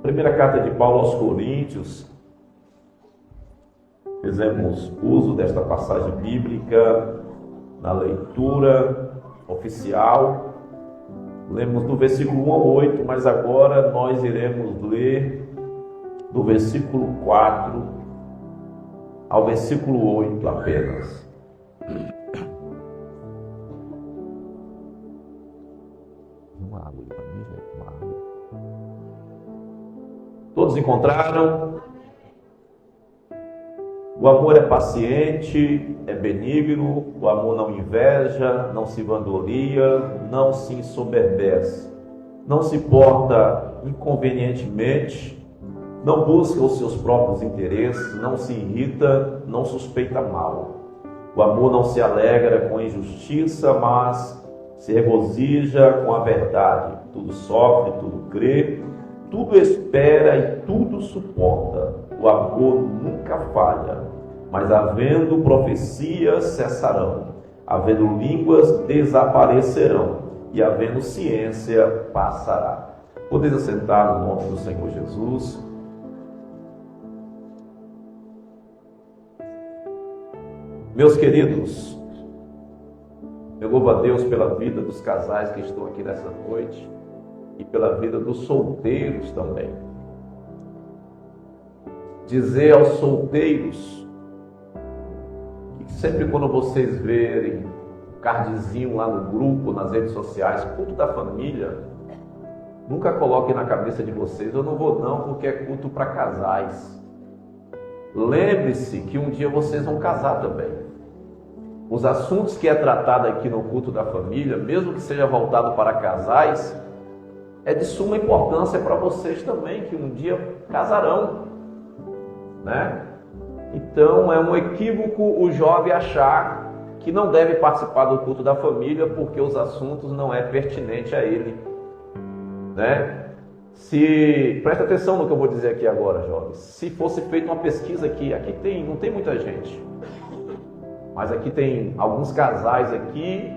Primeira carta de Paulo aos Coríntios, fizemos uso desta passagem bíblica na leitura oficial. Lemos do versículo 1 ao 8, mas agora nós iremos ler do versículo 4 ao versículo 8 apenas. Todos encontraram? O amor é paciente, é benigno, o amor não inveja, não se vangloria, não se ensoberbece, não se porta inconvenientemente, não busca os seus próprios interesses, não se irrita, não suspeita mal. O amor não se alegra com a injustiça, mas se regozija com a verdade. Tudo sofre, tudo crê, tudo espera e tudo suporta. O amor nunca falha, mas havendo profecias cessarão, havendo línguas desaparecerão, e havendo ciência passará. Podeis assentar no nome do Senhor Jesus. Meus queridos, eu louvo a Deus pela vida dos casais que estão aqui nessa noite e pela vida dos solteiros também. Dizer aos solteiros que sempre quando vocês verem um cardzinho lá no grupo, nas redes sociais, culto da família, nunca coloquem na cabeça de vocês, eu não vou não, porque é culto para casais. Lembre-se que um dia vocês vão casar também. Os assuntos que é tratado aqui no culto da família, mesmo que seja voltado para casais, é de suma importância para vocês também, que um dia casarão, né? Então é um equívoco o jovem achar que não deve participar do culto da família porque os assuntos não é pertinente a ele, né? Presta atenção no que eu vou dizer aqui agora, jovens. Se fosse feita uma pesquisa aqui não tem muita gente, mas aqui tem alguns casais aqui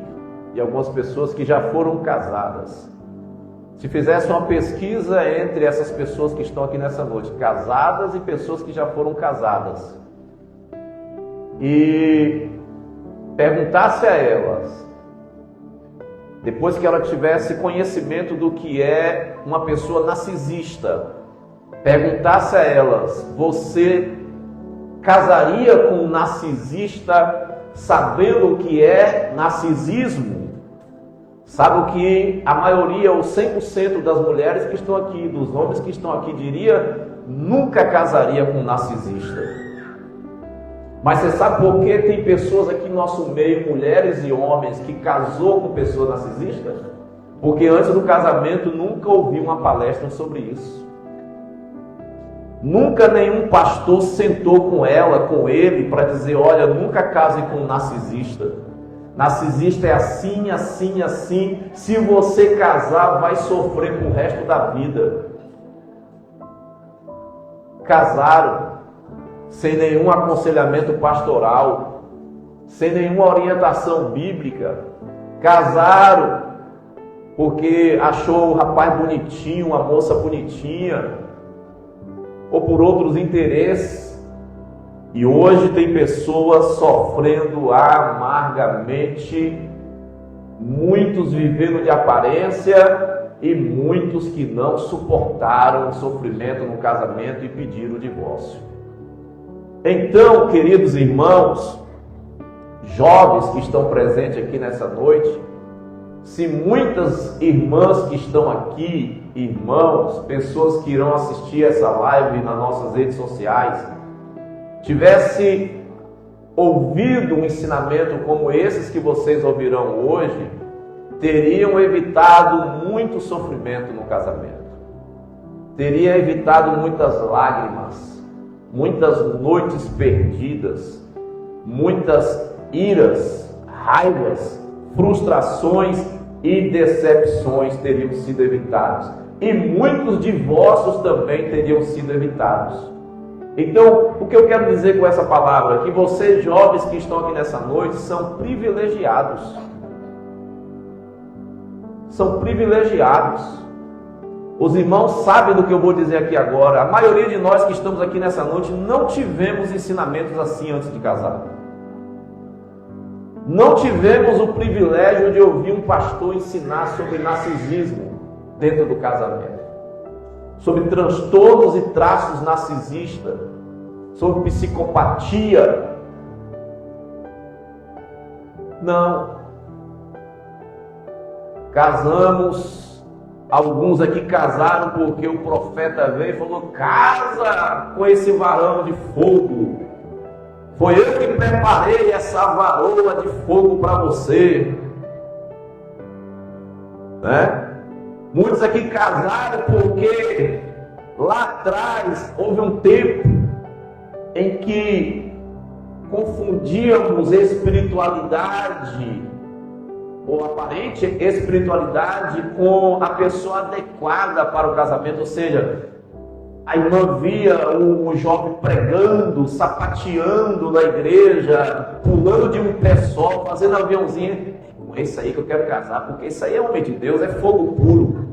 e algumas pessoas que já foram casadas. Se fizesse uma pesquisa entre essas pessoas que estão aqui nessa noite, casadas e pessoas que já foram casadas, e perguntasse a elas, depois que ela tivesse conhecimento do que é uma pessoa narcisista, perguntasse a elas: você casaria com um narcisista sabendo o que é narcisismo? Sabe o que a maioria, ou 100% das mulheres que estão aqui, dos homens que estão aqui, diria? Nunca casaria com um narcisista. Mas você sabe por que tem pessoas aqui no nosso meio, mulheres e homens, que casou com pessoas narcisistas? Porque antes do casamento nunca ouviu uma palestra sobre isso. Nunca nenhum pastor sentou com ela, com ele, para dizer: olha, nunca case com um narcisista. Narcisista é assim, assim, assim. Se você casar, vai sofrer pro resto da vida. Casaram sem nenhum aconselhamento pastoral, sem nenhuma orientação bíblica. Casaram porque achou o rapaz bonitinho, a moça bonitinha, ou por outros interesses. E hoje tem pessoas sofrendo amargamente, muitos vivendo de aparência e muitos que não suportaram o sofrimento no casamento e pediram o divórcio. Então, queridos irmãos, jovens que estão presentes aqui nessa noite, se muitas irmãs que estão aqui, irmãos, pessoas que irão assistir essa live nas nossas redes sociais, tivesse ouvido um ensinamento como esses que vocês ouvirão hoje, teriam evitado muito sofrimento no casamento, teria evitado muitas lágrimas, muitas noites perdidas, muitas iras, raivas, frustrações e decepções teriam sido evitados, e muitos divórcios também teriam sido evitados. Então, o que eu quero dizer com essa palavra é que vocês jovens que estão aqui nessa noite são privilegiados. São privilegiados. Os irmãos sabem do que eu vou dizer aqui agora. A maioria de nós que estamos aqui nessa noite não tivemos ensinamentos assim antes de casar. Não tivemos o privilégio de ouvir um pastor ensinar sobre narcisismo dentro do casamento, sobre transtornos e traços narcisistas, sobre psicopatia. Não. Casamos, alguns aqui casaram porque o profeta veio e falou: casa com esse varão de fogo. Foi eu que preparei essa varoa de fogo para você. Né? Muitos aqui casaram porque lá atrás houve um tempo em que confundíamos espiritualidade, ou aparente espiritualidade, com a pessoa adequada para o casamento. Ou seja, a irmã via o jovem pregando, sapateando na igreja, pulando de um pé só, fazendo aviãozinho. Com esse aí que eu quero casar, porque isso aí é homem de Deus, é fogo puro.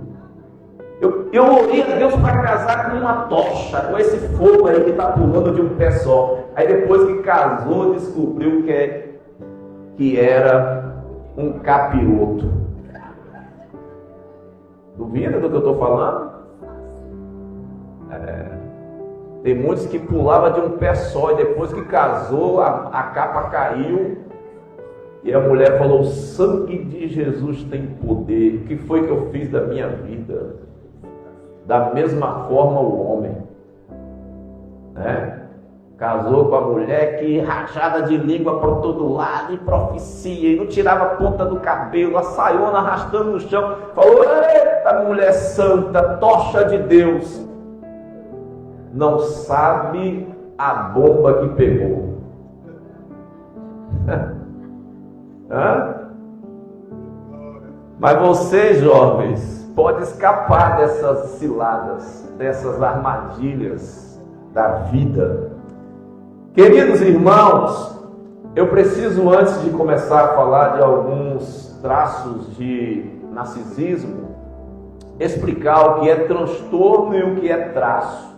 Eu orei a Deus para casar com uma tocha, com esse fogo aí que está pulando de um pé só. Aí depois que casou, descobriu que era um capiroto. Duvida do que eu estou falando? Tem muitos que pulavam de um pé só e depois que casou, a capa caiu e a mulher falou: o sangue de Jesus tem poder. O que foi que eu fiz da minha vida? Da mesma forma o homem, né? Casou com a mulher que rajada de língua para todo lado e profecia, e não tirava a ponta do cabelo, a saiona arrastando no chão. Falou: eita, mulher santa, tocha de Deus. Não sabe a bomba que pegou. Mas vocês, jovens, podem escapar dessas ciladas, dessas armadilhas da vida. Queridos irmãos, eu preciso, antes de começar a falar de alguns traços de narcisismo, explicar o que é transtorno e o que é traço.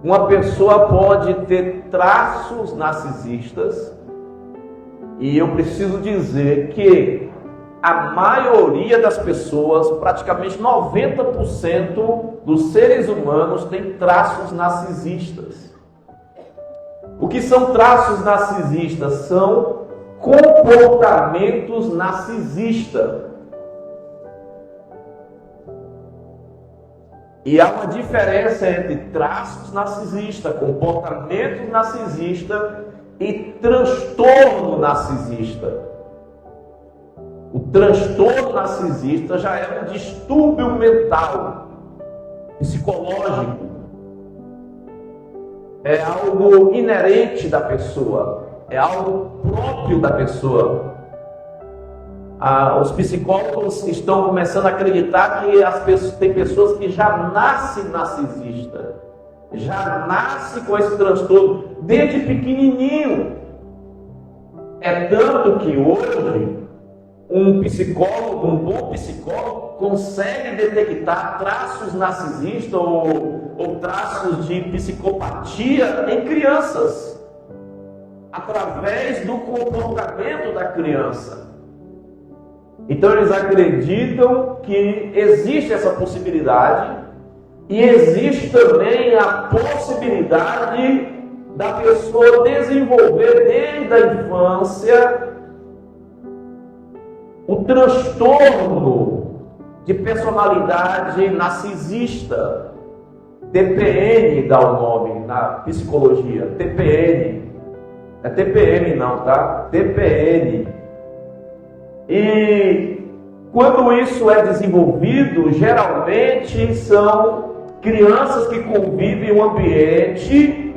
Uma pessoa pode ter traços narcisistas, e eu preciso dizer que a maioria das pessoas, praticamente 90% dos seres humanos, tem traços narcisistas. O que são traços narcisistas? São comportamentos narcisistas. E há uma diferença entre traços narcisistas, comportamento narcisista e transtorno narcisista. O transtorno narcisista já é um distúrbio mental, psicológico. É algo inerente da pessoa, é algo próprio da pessoa. Os psicólogos estão começando a acreditar que tem pessoas que já nascem narcisista, já nascem com esse transtorno desde pequenininho. É tanto que hoje um psicólogo, um bom psicólogo, consegue detectar traços narcisistas ou traços de psicopatia em crianças, através do comportamento da criança. Então eles acreditam que existe essa possibilidade, e existe também a possibilidade da pessoa desenvolver desde a infância o transtorno de personalidade narcisista. TPN dá o nome na psicologia, TPN. Não é TPM não, tá? TPN. E quando isso é desenvolvido, geralmente são crianças que convivem em um ambiente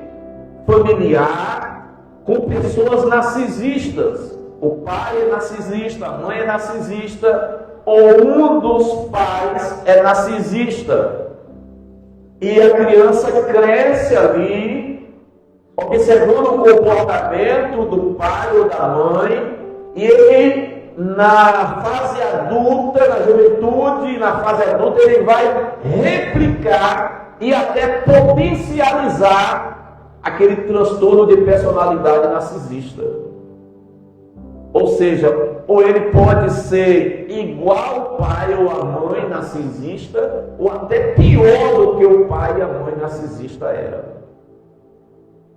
familiar com pessoas narcisistas. O pai é narcisista, a mãe é narcisista, ou um dos pais é narcisista. E a criança cresce ali, observando o comportamento do pai ou da mãe, e ele na fase adulta, na juventude, na fase adulta, ele vai replicar e até potencializar aquele transtorno de personalidade narcisista. Ou seja, ou ele pode ser igual ao pai ou a mãe narcisista, ou até pior do que o pai e a mãe narcisista era.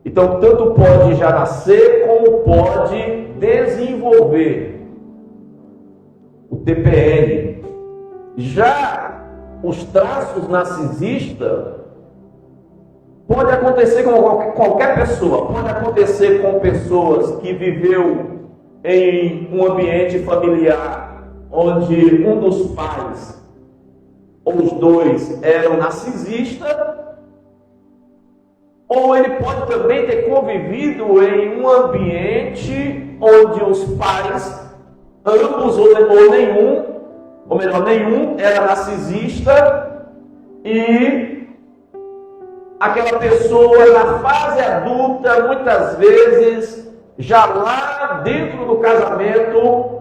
Então, tanto pode já nascer, como pode desenvolver o TPN. Já os traços narcisistas pode acontecer com qualquer pessoa, pode acontecer com pessoas que viveu em um ambiente familiar onde um dos pais ou os dois eram narcisistas, ou ele pode também ter convivido em um ambiente onde os pais, ambos ou nenhum, ou melhor, nenhum era narcisista, e aquela pessoa na fase adulta, muitas vezes, já lá dentro do casamento,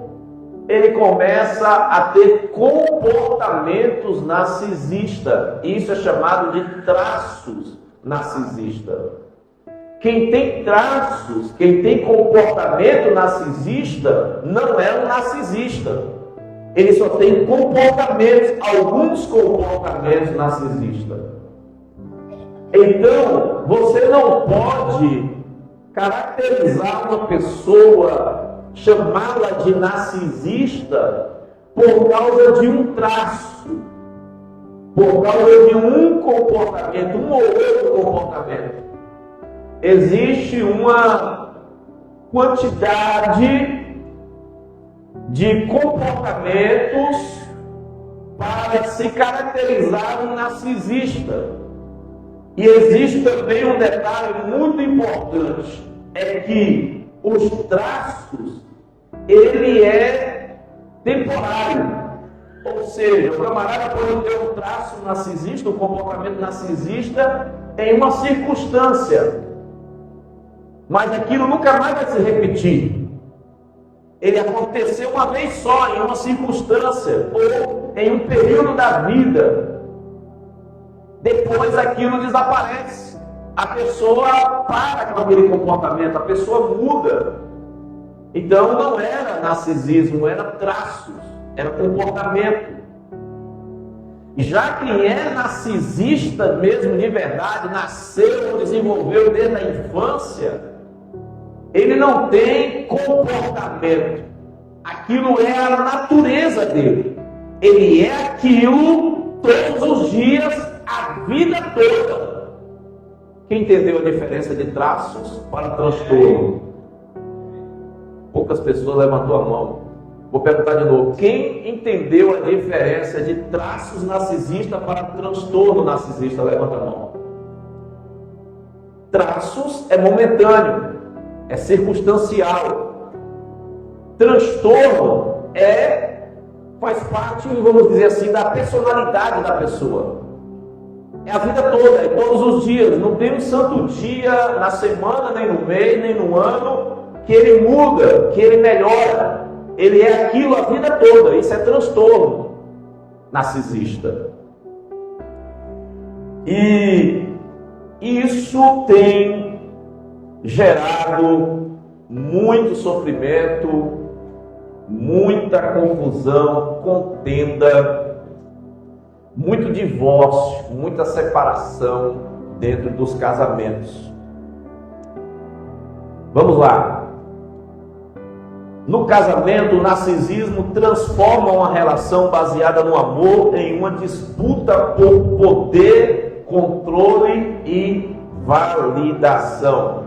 ele começa a ter comportamentos narcisistas. Isso é chamado de traços narcisistas. Quem tem traços, quem tem comportamento narcisista, não é um narcisista. Ele só tem comportamentos, alguns comportamentos narcisistas. Então, você não pode caracterizar uma pessoa, chamá-la de narcisista por causa de um traço, por causa de um comportamento, um ou outro comportamento. Existe uma quantidade de comportamentos para se caracterizar um narcisista. E existe também um detalhe muito importante, é que os traços, ele é temporário. Ou seja, o camarada pode ter um traço narcisista, um comportamento narcisista em uma circunstância, mas aquilo nunca mais vai se repetir. Ele aconteceu uma vez só, em uma circunstância, ou em um período da vida. Depois aquilo desaparece. A pessoa para com aquele comportamento, a pessoa muda. Então não era narcisismo, era traços, era comportamento. Já quem é narcisista mesmo de verdade, nasceu ou desenvolveu desde a infância, ele não tem comportamento. Aquilo é a natureza dele. Ele é aquilo todos os dias, a vida toda. Quem entendeu a diferença de traços para transtorno? Poucas pessoas levantou a mão. Vou perguntar de novo. Quem entendeu a diferença de traços narcisistas para transtorno narcisista? Levanta a mão. Traços é momentâneo, é circunstancial. Transtorno faz parte, vamos dizer assim, da personalidade da pessoa. É a vida toda, é todos os dias. Não tem um santo dia na semana, nem no mês, nem no ano, que ele muda, que ele melhora. Ele é aquilo a vida toda. Isso é transtorno narcisista. E isso tem gerado muito sofrimento, muita confusão, contenda, muito divórcio, muita separação dentro dos casamentos. Vamos lá. No casamento, o narcisismo transforma uma relação baseada no amor em uma disputa por poder, controle e validação.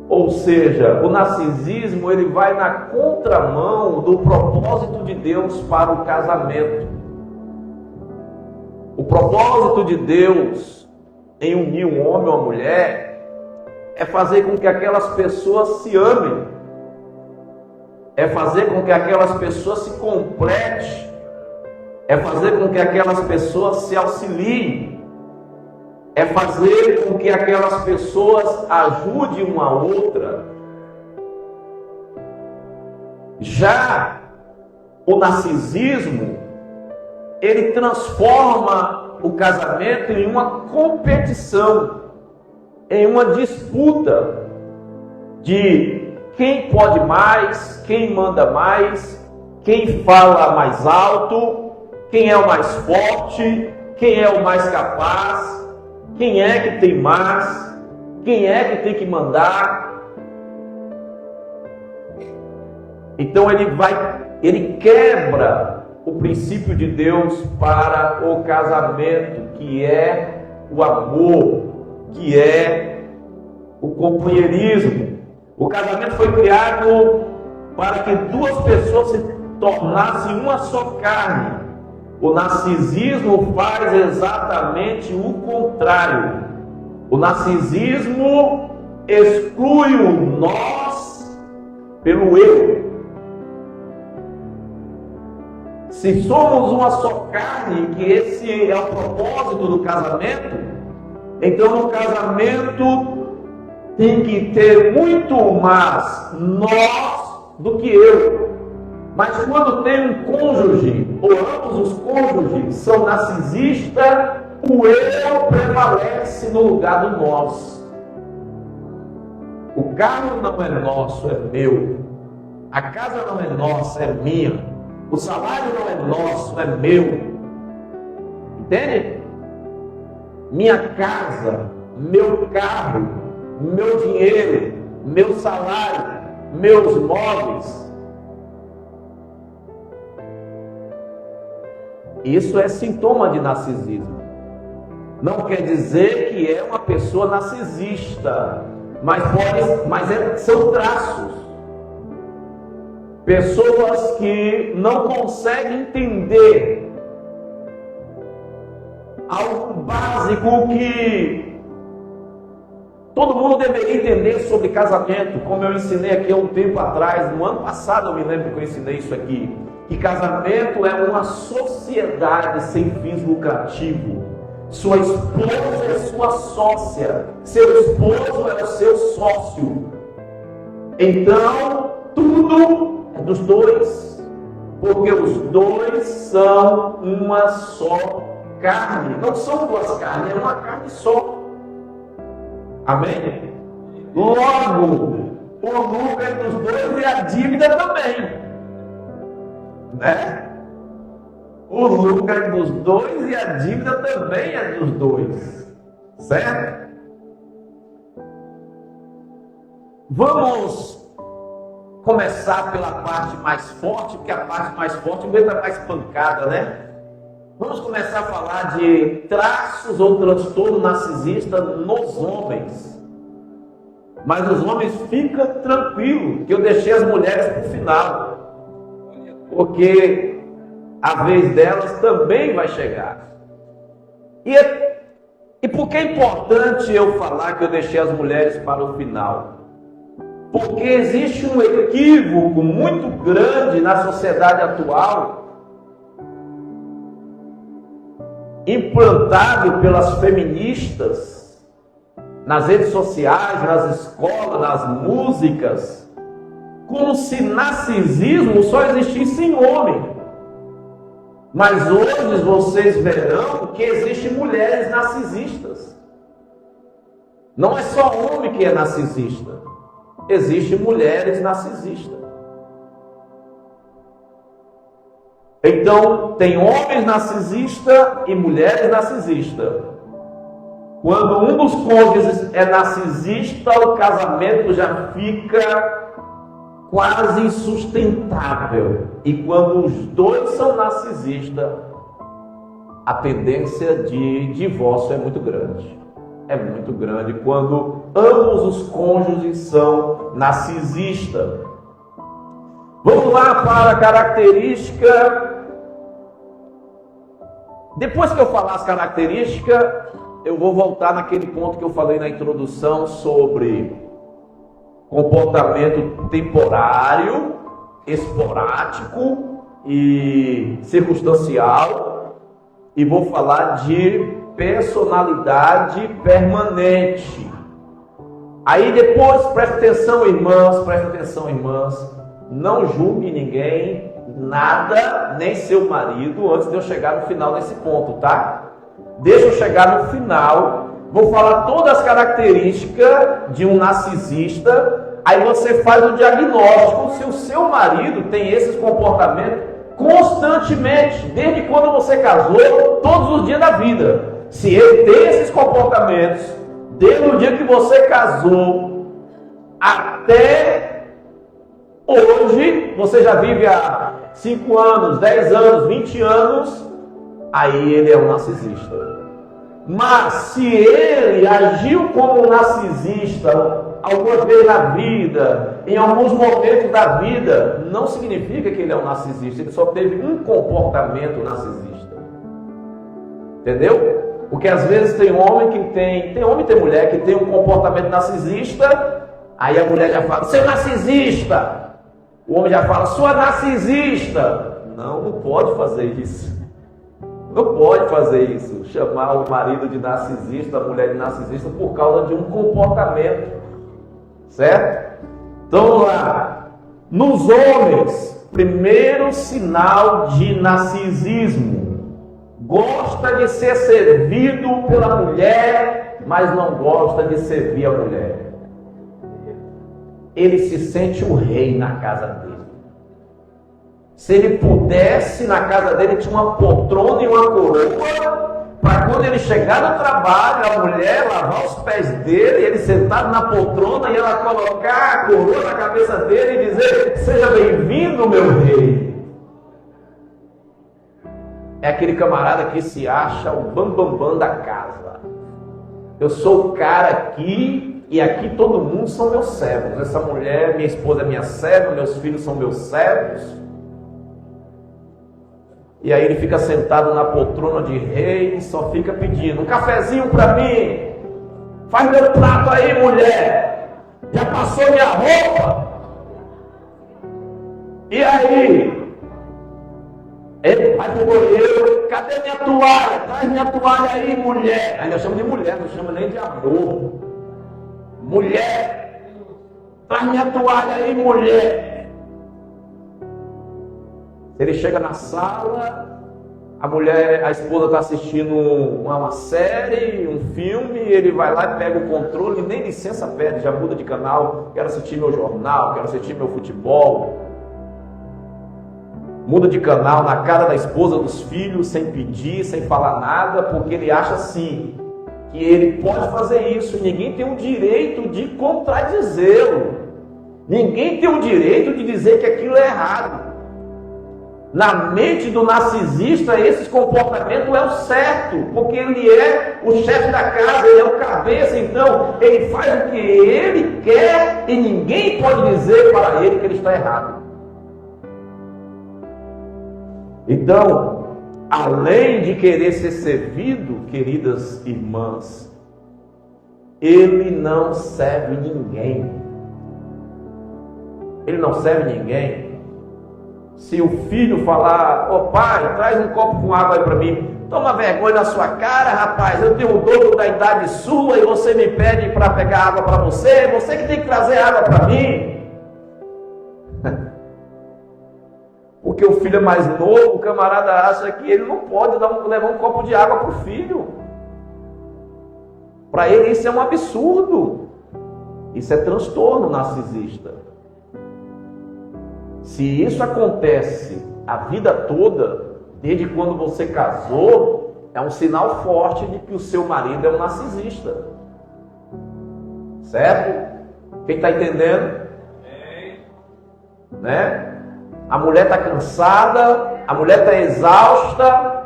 Ou seja, o narcisismo ele vai na contramão do propósito de Deus para o casamento. O propósito de Deus em unir um homem ou uma mulher é fazer com que aquelas pessoas se amem, é fazer com que aquelas pessoas se completem, é fazer com que aquelas pessoas se auxiliem, é fazer com que aquelas pessoas ajudem uma a outra. Já o narcisismo, ele transforma o casamento em uma competição, em uma disputa de quem pode mais, quem manda mais, quem fala mais alto, quem é o mais forte, quem é o mais capaz, quem é que tem mais, quem é que tem que mandar. Então ele quebra o princípio de Deus para o casamento, que é o amor, que é o companheirismo. O casamento foi criado para que duas pessoas se tornassem uma só carne. O narcisismo faz exatamente o contrário. O narcisismo exclui o nós pelo eu. Se somos uma só carne, que esse é o propósito do casamento, então no casamento tem que ter muito mais nós do que eu. Mas quando tem um cônjuge, ou ambos os cônjuges são narcisistas, o eu prevalece no lugar do nós. O carro não é nosso, é meu. A casa não é nossa, é minha. O salário não é nosso, é meu. Entende? Minha casa, meu carro, meu dinheiro, meu salário, meus móveis. Isso é sintoma de narcisismo. Não quer dizer que é uma pessoa narcisista, mas são traços. Pessoas que não conseguem entender algo básico que todo mundo deveria entender sobre casamento, como eu ensinei aqui há um tempo atrás. No ano passado eu me lembro que eu ensinei isso aqui, que casamento é uma sociedade sem fins lucrativos. Sua esposa é sua sócia, seu esposo é o seu sócio. Então tudo é dos dois, porque os dois são uma só carne. Não são duas carnes, é uma carne só. Amém? Logo, o lucro é dos dois e a dívida também, né? O lucro é dos dois e a dívida também é dos dois, certo? Vamos começar pela parte mais forte, porque a parte mais forte aguenta mais pancada, né? Vamos começar a falar de traços ou transtorno narcisista nos homens. Mas os homens, fica tranquilo, que eu deixei as mulheres para o final, porque a vez delas também vai chegar. E por que é importante eu falar que eu deixei as mulheres para o final? Porque existe um equívoco muito grande na sociedade atual, implantado pelas feministas, nas redes sociais, nas escolas, nas músicas, como se narcisismo só existisse em homem. Mas hoje vocês verão que existem mulheres narcisistas. Não é só homem que é narcisista. Existem mulheres narcisistas. Então, tem homens narcisistas e mulheres narcisistas. Quando um dos cônjuges é narcisista, o casamento já fica quase insustentável. E quando os dois são narcisistas, a tendência de divórcio é muito grande. É muito grande quando ambos os cônjuges são narcisistas. Vamos lá para a característica. Depois que eu falar as características, eu vou voltar naquele ponto que eu falei na introdução sobre comportamento temporário, esporádico e circunstancial, e vou falar de personalidade permanente. Aí depois, presta atenção, irmãs, não julgue ninguém, nada, nem seu marido, antes de eu chegar no final desse ponto, tá? Deixa eu chegar no final, vou falar todas as características de um narcisista, aí você faz o diagnóstico se o seu marido tem esses comportamentos constantemente, desde quando você casou, todos os dias da vida. Se ele tem esses comportamentos, desde o dia que você casou até hoje, você já vive há 5 anos, 10 anos, 20 anos, aí ele é um narcisista. Mas se ele agiu como um narcisista alguma vez na vida, em alguns momentos da vida, não significa que ele é um narcisista, ele só teve um comportamento narcisista. Entendeu? Porque às vezes tem homem que tem homem e tem mulher que tem um comportamento narcisista, aí a mulher já fala, seu narcisista! O homem já fala, sua narcisista! Não pode fazer isso. Não pode fazer isso. Chamar o marido de narcisista, a mulher de narcisista, por causa de um comportamento. Certo? Então vamos lá. Nos homens, primeiro sinal de narcisismo. Gosta de ser servido pela mulher, mas não gosta de servir a mulher. Ele se sente o rei na casa dele. Se ele pudesse, na casa dele tinha uma poltrona e uma coroa, para quando ele chegar no trabalho, a mulher lavar os pés dele, ele sentado na poltrona e ela colocar a coroa na cabeça dele e dizer, seja bem-vindo, meu rei. É aquele camarada que se acha o bambambam da casa. Eu sou o cara aqui e aqui todo mundo são meus servos. Essa mulher, minha esposa é minha serva, meus filhos são meus servos. E aí ele fica sentado na poltrona de rei e só fica pedindo, um cafezinho para mim. Faz meu prato aí, mulher. Já passou minha roupa? E aí? Ele vai pro banheiro, cadê minha toalha? Traz minha toalha aí, mulher. Aí nós chamamos de mulher, não chama nem de amor. Mulher, traz minha toalha aí, mulher. Ele chega na sala, a esposa está assistindo uma série, um filme, ele vai lá e pega o controle e nem licença pede, já muda de canal, quero assistir meu jornal, quero assistir meu futebol. Muda de canal na cara da esposa, dos filhos, sem pedir, sem falar nada, porque ele acha assim, que ele pode fazer isso, e ninguém tem o direito de contradizê-lo. Ninguém tem o direito de dizer que aquilo é errado. Na mente do narcisista, esse comportamento é o certo, porque ele é o chefe da casa, ele é o cabeça, então ele faz o que ele quer e ninguém pode dizer para ele que ele está errado. Então, além de querer ser servido, queridas irmãs, ele não serve ninguém. Ele não serve ninguém. Se o filho falar, ô pai, traz um copo com água aí para mim, toma vergonha na sua cara, rapaz, eu tenho o dobro da idade sua e você me pede para pegar água para você que tem que trazer água para mim. Porque o filho é mais novo, o camarada acha que ele não pode levar um copo de água para o filho. Para ele isso é um absurdo. Isso é transtorno narcisista. Se isso acontece a vida toda, desde quando você casou, é um sinal forte de que o seu marido é um narcisista. Certo? Quem está entendendo? Né? A mulher está cansada, a mulher está exausta,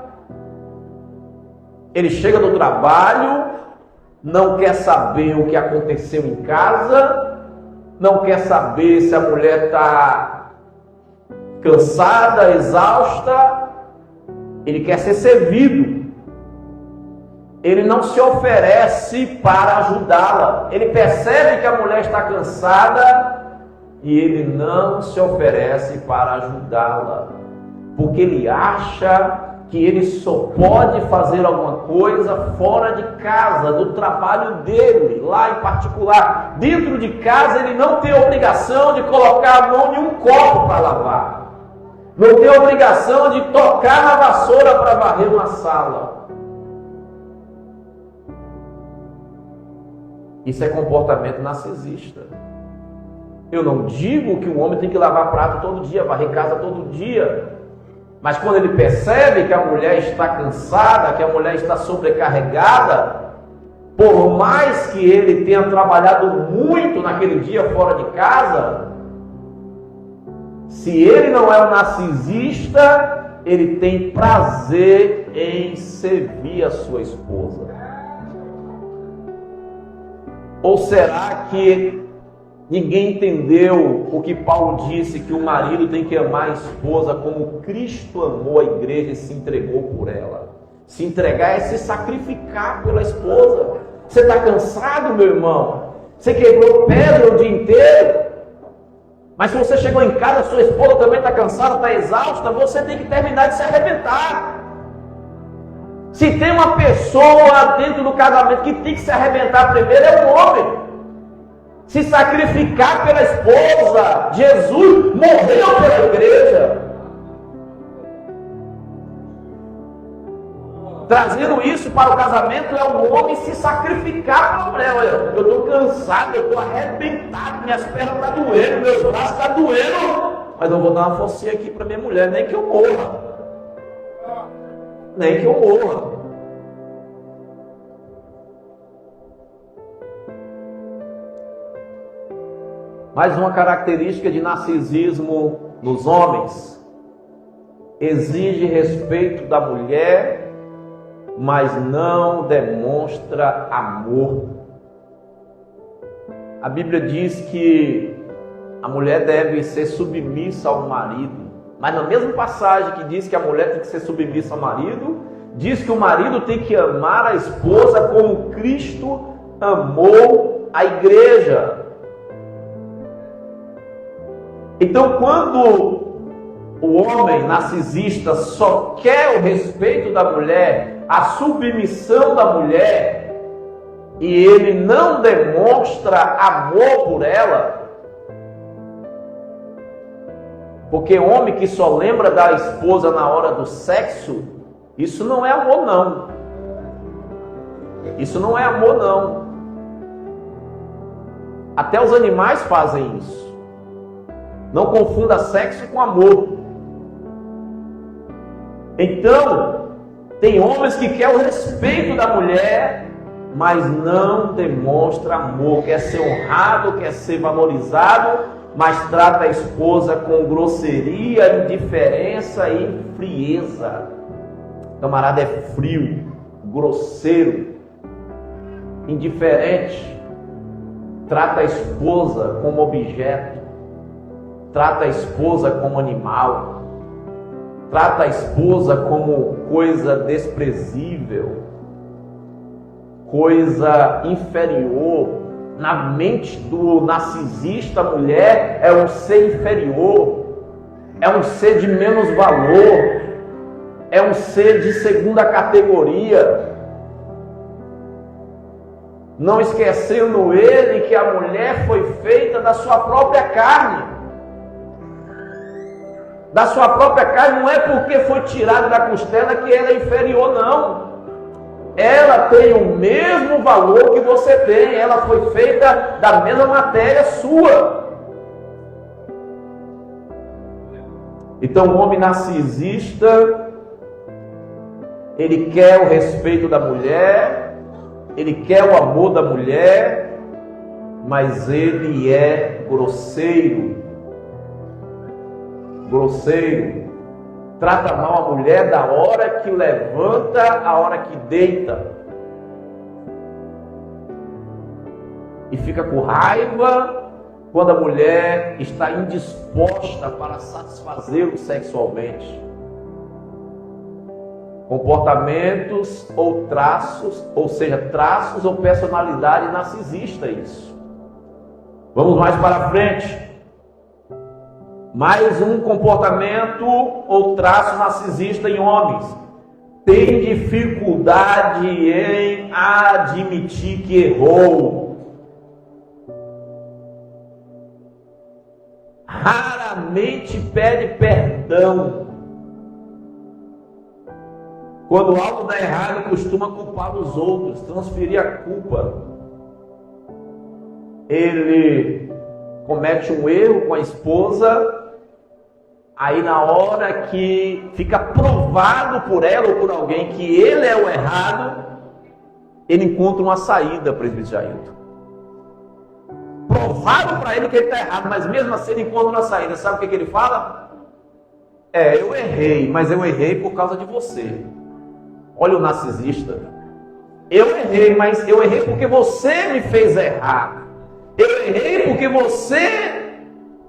ele chega do trabalho, não quer saber o que aconteceu em casa, não quer saber se a mulher está cansada, exausta, ele quer ser servido. Ele não se oferece para ajudá-la. Ele percebe que a mulher está cansada e ele não se oferece para ajudá-la, porque ele acha que ele só pode fazer alguma coisa fora de casa, do trabalho dele, lá em particular. Dentro de casa ele não tem obrigação de colocar a mão em um copo para lavar. Não tem obrigação de tocar na vassoura para varrer uma sala. Isso é comportamento narcisista. Eu não digo que o homem tem que lavar prato todo dia, varrer casa todo dia. Mas quando ele percebe que a mulher está cansada, que a mulher está sobrecarregada, por mais que ele tenha trabalhado muito naquele dia fora de casa, se ele não é um narcisista, ele tem prazer em servir a sua esposa. Ou será que ninguém entendeu o que Paulo disse, que o marido tem que amar a esposa como Cristo amou a igreja e se entregou por ela? Se entregar é se sacrificar pela esposa. Você está cansado, meu irmão? Você quebrou pedra o dia inteiro? Mas se você chegou em casa, sua esposa também está cansada, está exausta, você tem que terminar de se arrebentar. Se tem uma pessoa dentro do casamento que tem que se arrebentar primeiro, é o homem. Se sacrificar pela esposa. Jesus morreu pela igreja. Trazendo isso para o casamento é o homem se sacrificar pela mulher. Olha, eu estou cansado, eu estou arrebentado, minhas pernas estão doendo, meus braços estão doendo, mas eu vou dar uma forcinha aqui para minha mulher, nem que eu morra. Nem que eu morra. Mais uma característica de narcisismo nos homens: exige respeito da mulher, mas não demonstra amor. A Bíblia diz que a mulher deve ser submissa ao marido, mas na mesma passagem que diz que a mulher tem que ser submissa ao marido, diz que o marido tem que amar a esposa como Cristo amou a igreja. Então, quando o homem narcisista só quer o respeito da mulher, a submissão da mulher, e ele não demonstra amor por ela, porque homem que só lembra da esposa na hora do sexo, isso não é amor não. Isso não é amor não. Até os animais fazem isso. Não confunda sexo com amor. Então, tem homens que querem o respeito da mulher, mas não demonstra amor, quer ser honrado, quer ser valorizado, mas trata a esposa com grosseria, indiferença e frieza. O camarada é frio, grosseiro, indiferente, trata a esposa como objeto, trata a esposa como animal, trata a esposa como coisa desprezível, coisa inferior. Na mente do narcisista, a mulher é um ser inferior, é um ser de menos valor, é um ser de segunda categoria. Não esquecendo ele que a mulher foi feita da sua própria carne. Da sua própria carne, não é porque foi tirada da costela que ela é inferior, não. Ela tem o mesmo valor que você tem, ela foi feita da mesma matéria sua. Então o homem narcisista, ele quer o respeito da mulher, ele quer o amor da mulher, mas ele é grosseiro. Grosseiro, trata mal a mulher da hora que levanta à hora que deita, e fica com raiva quando a mulher está indisposta para satisfazê-lo sexualmente. Comportamentos ou traços, ou seja, traços ou personalidade narcisista, isso. Vamos mais para frente. Mais um comportamento ou traço narcisista em homens: tem dificuldade em admitir que errou. Raramente raramente pede perdão. Quando algo dá errado, costuma culpar os outros, transferir a culpa. Ele comete um erro com a esposa, aí na hora que fica provado por ela ou por alguém que ele é o errado, ele encontra uma saída, presbítero Jailton. Provaram para ele que ele está errado, mas mesmo assim ele encontra uma saída. Sabe o que ele fala? Eu errei, mas eu errei por causa de você. Olha o narcisista. Eu errei, mas eu errei porque você me fez errar. Eu errei porque você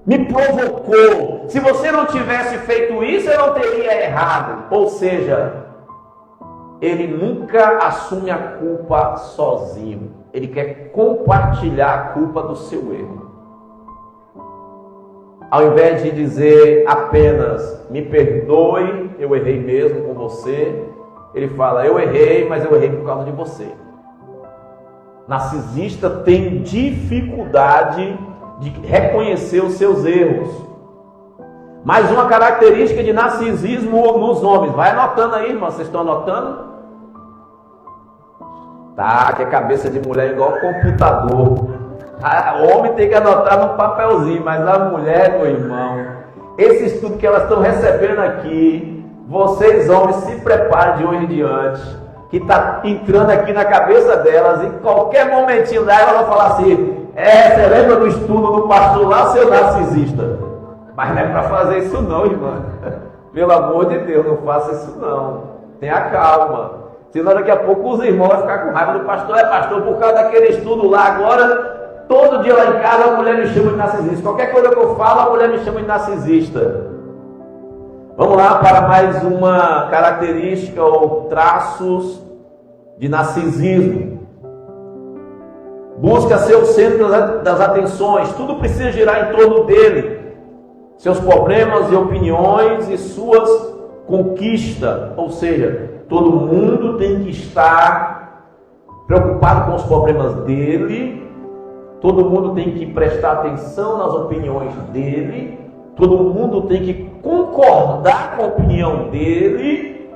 me provocou. Se você não tivesse feito isso, eu não teria errado. Ou seja, ele nunca assume a culpa sozinho. Ele quer compartilhar a culpa do seu erro. Ao invés de dizer apenas, me perdoe, eu errei mesmo com você, ele fala, eu errei, mas eu errei por causa de você. Narcisista tem dificuldade de reconhecer os seus erros. Mais uma característica de narcisismo nos homens. Vai anotando aí, irmão. Vocês estão anotando? Tá, que é cabeça de mulher igual computador. O homem tem que anotar no papelzinho, mas a mulher, meu irmão, esse estudo que elas estão recebendo aqui, vocês homens se preparem de hoje em diante, que está entrando aqui na cabeça delas, e qualquer momentinho dela ela vai falar assim, você lembra do estudo do pastor lá, seu narcisista? Mas não é para fazer isso não, irmã. Pelo amor de Deus, não faça isso não. Tenha calma. Senão daqui a pouco os irmãos vão ficar com raiva do pastor. Pastor, por causa daquele estudo lá agora, todo dia lá em casa a mulher me chama de narcisista. Qualquer coisa que eu falo, a mulher me chama de narcisista. Vamos lá para mais uma característica ou traços de narcisismo. Busca ser o centro das atenções. Tudo precisa girar em torno dele. Seus problemas e opiniões e suas conquistas. Ou seja, todo mundo tem que estar preocupado com os problemas dele. Todo mundo tem que prestar atenção nas opiniões dele. Todo mundo tem que concordar com a opinião dele.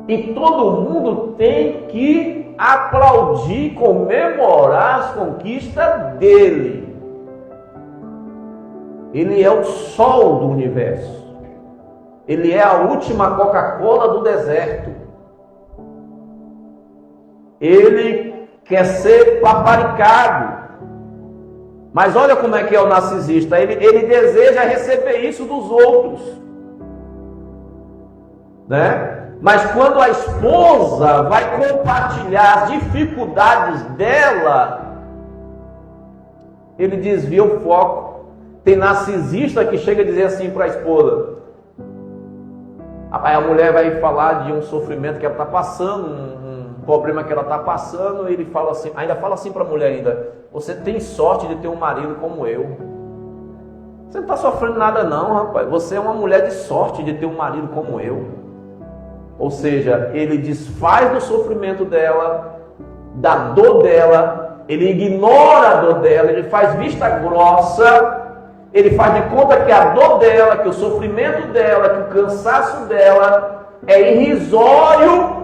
E todo mundo tem que aplaudir, comemorar as conquistas dele. Ele é o sol do universo. Ele é a última Coca-Cola do deserto. Ele quer ser paparicado. Mas olha como é que é o narcisista. Ele deseja receber isso dos outros. Né? Mas quando a esposa vai compartilhar as dificuldades dela, ele desvia o foco. Tem narcisista que chega a dizer assim para a esposa. Aí a mulher vai falar de um sofrimento que ela está passando, um problema que ela está passando, e ele fala assim, ainda fala assim para a mulher ainda, você tem sorte de ter um marido como eu. Você não está sofrendo nada não, rapaz. Você é uma mulher de sorte de ter um marido como eu. Ou seja, ele desfaz do sofrimento dela, da dor dela, ele ignora a dor dela, ele faz vista grossa, ele faz de conta que a dor dela, que o sofrimento dela, que o cansaço dela é irrisório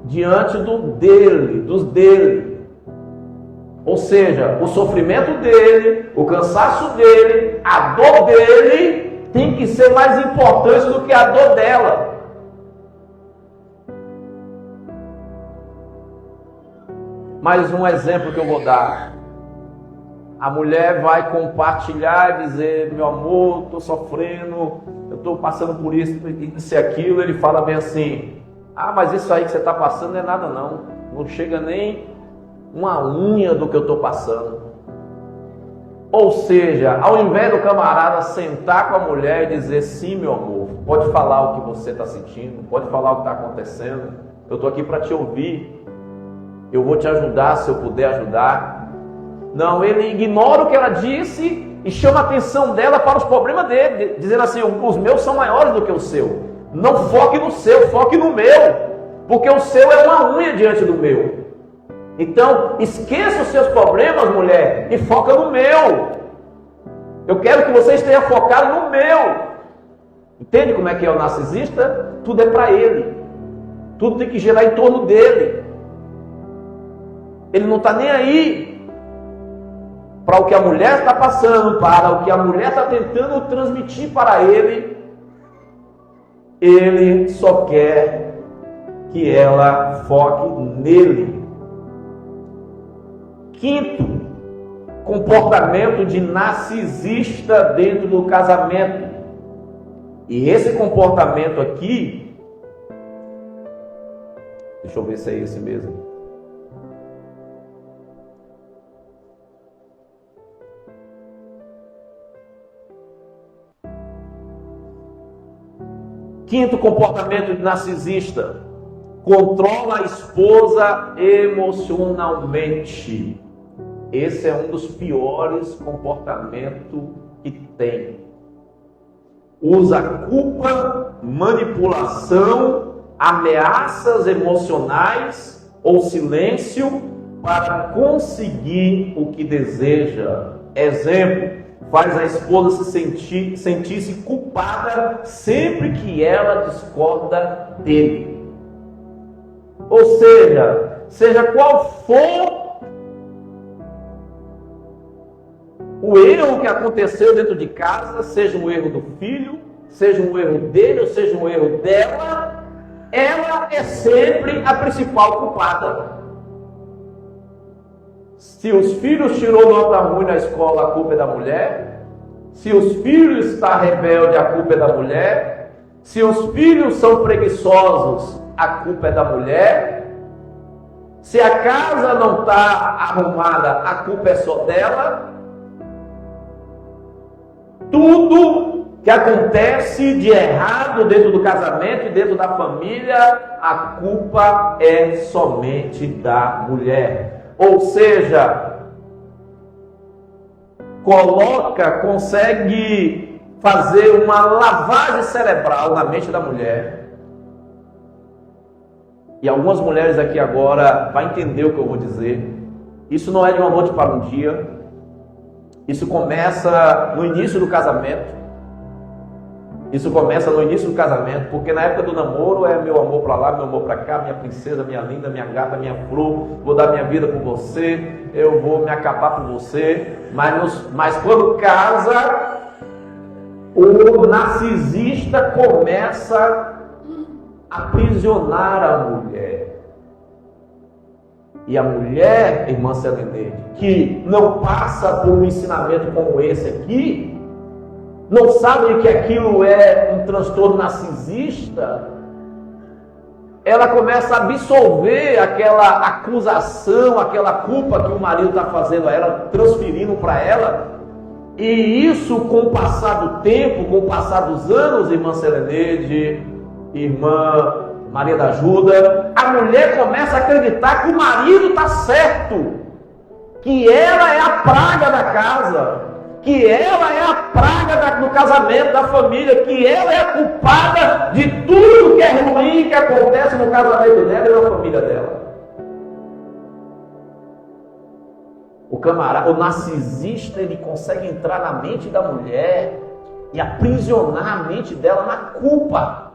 diante dos dele. Ou seja, o sofrimento dele, o cansaço dele, a dor dele tem que ser mais importante do que a dor dela. Mais um exemplo que eu vou dar. A mulher vai compartilhar e dizer, meu amor, estou sofrendo, eu estou passando por isso e aquilo. Ele fala bem assim, mas isso aí que você está passando não é nada não. Não chega nem uma unha do que eu estou passando. Ou seja, ao invés do camarada sentar com a mulher e dizer, sim meu amor, pode falar o que você está sentindo, pode falar o que está acontecendo, eu estou aqui para te ouvir, eu vou te ajudar se eu puder ajudar. Não, ele ignora o que ela disse e chama a atenção dela para os problemas dele, dizendo assim, os meus são maiores do que o seu. Não foque no seu, foque no meu, porque o seu é uma unha diante do meu. Então, esqueça os seus problemas, mulher, e foca no meu. Eu quero que você esteja focado no meu. Entende como é que é o narcisista? Tudo é para ele. Tudo tem que girar em torno dele. Ele não está nem aí para o que a mulher está passando, para o que a mulher está tentando transmitir para ele. Ele só quer que ela foque nele. Quinto, comportamento de narcisista dentro do casamento. E esse comportamento aqui, deixa eu ver se é esse mesmo. Quinto comportamento de narcisista: controla a esposa emocionalmente. Esse é um dos piores comportamentos que tem. Usa culpa, manipulação, ameaças emocionais ou silêncio para conseguir o que deseja. Exemplo: faz a esposa sentir-se culpada sempre que ela discorda dele. Ou seja qual for o erro que aconteceu dentro de casa, seja um erro do filho, seja um erro dele ou seja um erro dela, ela é sempre a principal culpada. Se os filhos tirou nota ruim na escola, a culpa é da mulher. Se os filhos estão rebeldes, a culpa é da mulher. Se os filhos são preguiçosos, a culpa é da mulher. Se a casa não está arrumada, a culpa é só dela. Tudo que acontece de errado dentro do casamento e dentro da família, a culpa é somente da mulher. Ou seja, consegue fazer uma lavagem cerebral na mente da mulher. E algumas mulheres aqui agora vão entender o que eu vou dizer. Isso não é de uma noite para um dia. Isso começa no início do casamento. Porque na época do namoro é meu amor para lá, meu amor para cá, minha princesa, minha linda, minha gata, minha flor, vou dar minha vida por você, eu vou me acabar por você. Mas quando casa, o narcisista começa a aprisionar a mulher. E a mulher, irmã Selenide, que não passa por um ensinamento como esse aqui, não sabe que aquilo é um transtorno narcisista, ela começa a absorver aquela acusação, aquela culpa que o marido está fazendo a ela, transferindo para ela. E isso, com o passar do tempo, com o passar dos anos, irmã Selenide, irmã Maria da Ajuda, a mulher começa a acreditar que o marido está certo, que ela é a praga da casa, que ela é a praga do casamento, da família, que ela é a culpada de tudo que é ruim que acontece no casamento dela e na família dela. O narcisista, ele consegue entrar na mente da mulher e aprisionar a mente dela na culpa.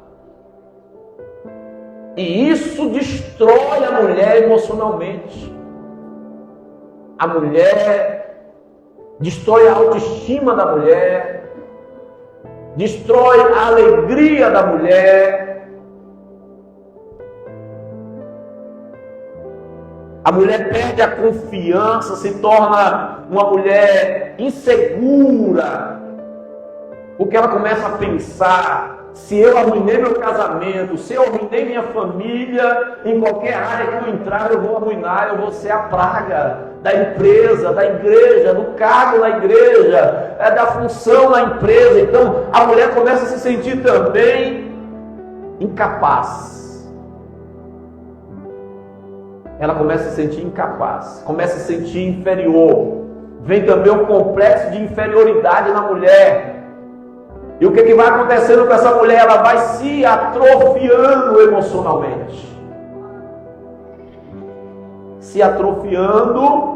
E isso destrói a mulher emocionalmente. A mulher destrói a autoestima da mulher, destrói a alegria da mulher. A mulher perde a confiança, se torna uma mulher insegura, porque ela começa a pensar: se eu arruinei meu casamento, se eu arruinei minha família, em qualquer área que eu entrar eu vou arruinar, eu vou ser a praga da empresa, da igreja, do cargo na igreja, da função na empresa. Então a mulher começa a se sentir também incapaz. Ela começa a se sentir incapaz, começa a se sentir inferior. Vem também um complexo de inferioridade na mulher. E o que vai acontecendo com essa mulher? Ela vai se atrofiando emocionalmente. Se atrofiando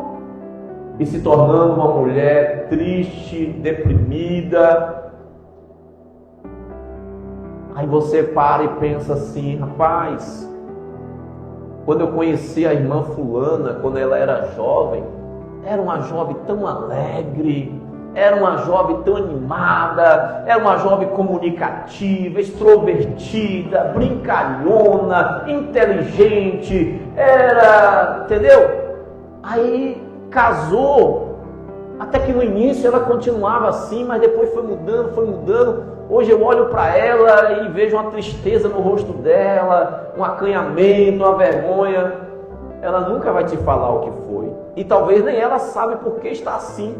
e se tornando uma mulher triste, deprimida. Aí você para e pensa assim, rapaz, quando eu conheci a irmã fulana, quando ela era jovem, era uma jovem tão alegre, era uma jovem tão animada, era uma jovem comunicativa, extrovertida, brincalhona, inteligente, entendeu? Aí casou, até que no início ela continuava assim, mas depois foi mudando. Hoje eu olho para ela e vejo uma tristeza no rosto dela, um acanhamento, uma vergonha. Ela nunca vai te falar o que foi. E talvez nem ela sabe por que está assim.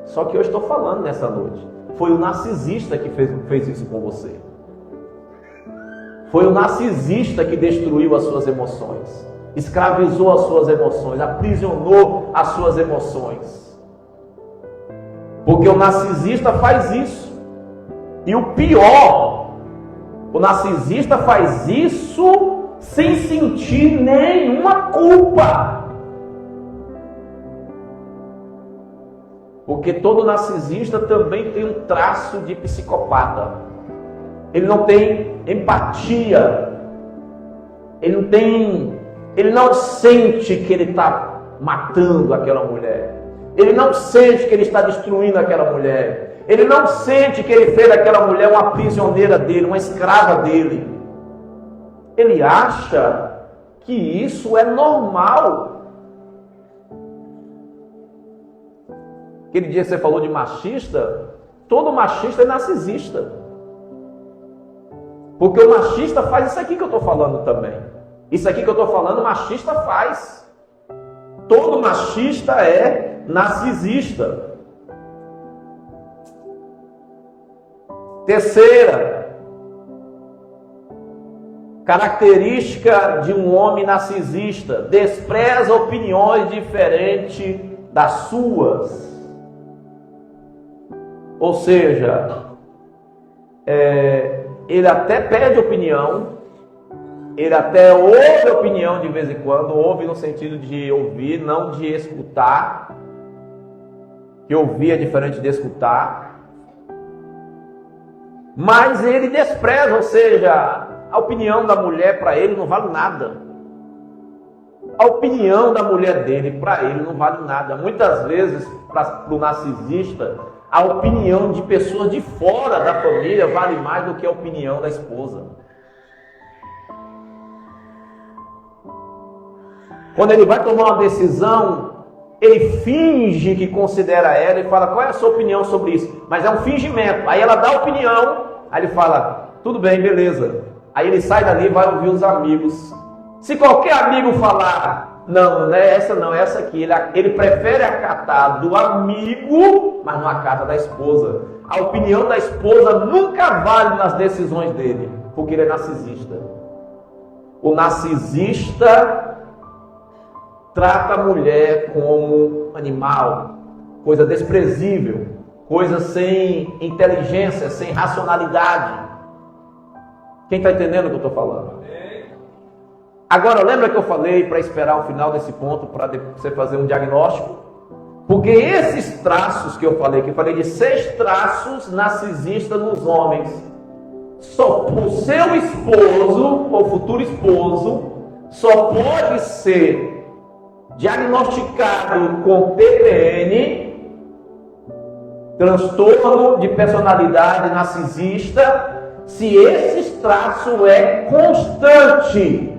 Só que eu estou falando nessa noite. Foi o narcisista que fez isso com você. Foi o narcisista que destruiu as suas emoções. Escravizou as suas emoções. Aprisionou as suas emoções. Porque o narcisista faz isso. E o pior, o narcisista faz isso sem sentir nenhuma culpa. Porque todo narcisista também tem um traço de psicopata. Ele não tem empatia. Ele não sente que ele está matando aquela mulher. Ele não sente que ele está destruindo aquela mulher. Ele não sente que ele fez daquela mulher uma prisioneira dele, uma escrava dele. Ele acha que isso é normal. Aquele dia que você falou de machista, todo machista é narcisista. Porque o machista faz isso aqui que eu estou falando também. Isso aqui que eu estou falando, o machista faz. Todo machista é narcisista. Terceira característica de um homem narcisista: despreza opiniões diferentes das suas. Ou seja, ele até pede opinião, ele até ouve opinião de vez em quando, ouve no sentido de ouvir, não de escutar, que ouvir é diferente de escutar. Mas ele despreza, ou seja, a opinião da mulher para ele não vale nada. A opinião da mulher dele para ele não vale nada. Muitas vezes, para o narcisista, a opinião de pessoas de fora da família vale mais do que a opinião da esposa. Quando ele vai tomar uma decisão, ele finge que considera ela e fala: qual é a sua opinião sobre isso? Mas é um fingimento. Aí ela dá a opinião, aí ele fala: tudo bem, beleza. Aí ele sai dali e vai ouvir os amigos. Se qualquer amigo falar: não, não é essa não, é essa aqui, ele prefere acatar do amigo, mas não acata da esposa. A opinião da esposa nunca vale nas decisões dele, porque ele é narcisista. O narcisista trata a mulher como animal, coisa desprezível, coisa sem inteligência, sem racionalidade. Quem está entendendo o que eu estou falando? Agora, lembra que eu falei para esperar o final desse ponto para você fazer um diagnóstico? Porque esses traços que eu falei de 6 traços narcisistas nos homens, só o seu esposo, ou futuro esposo, só pode ser diagnosticado com TPN, transtorno de personalidade narcisista, se esse traço é constante,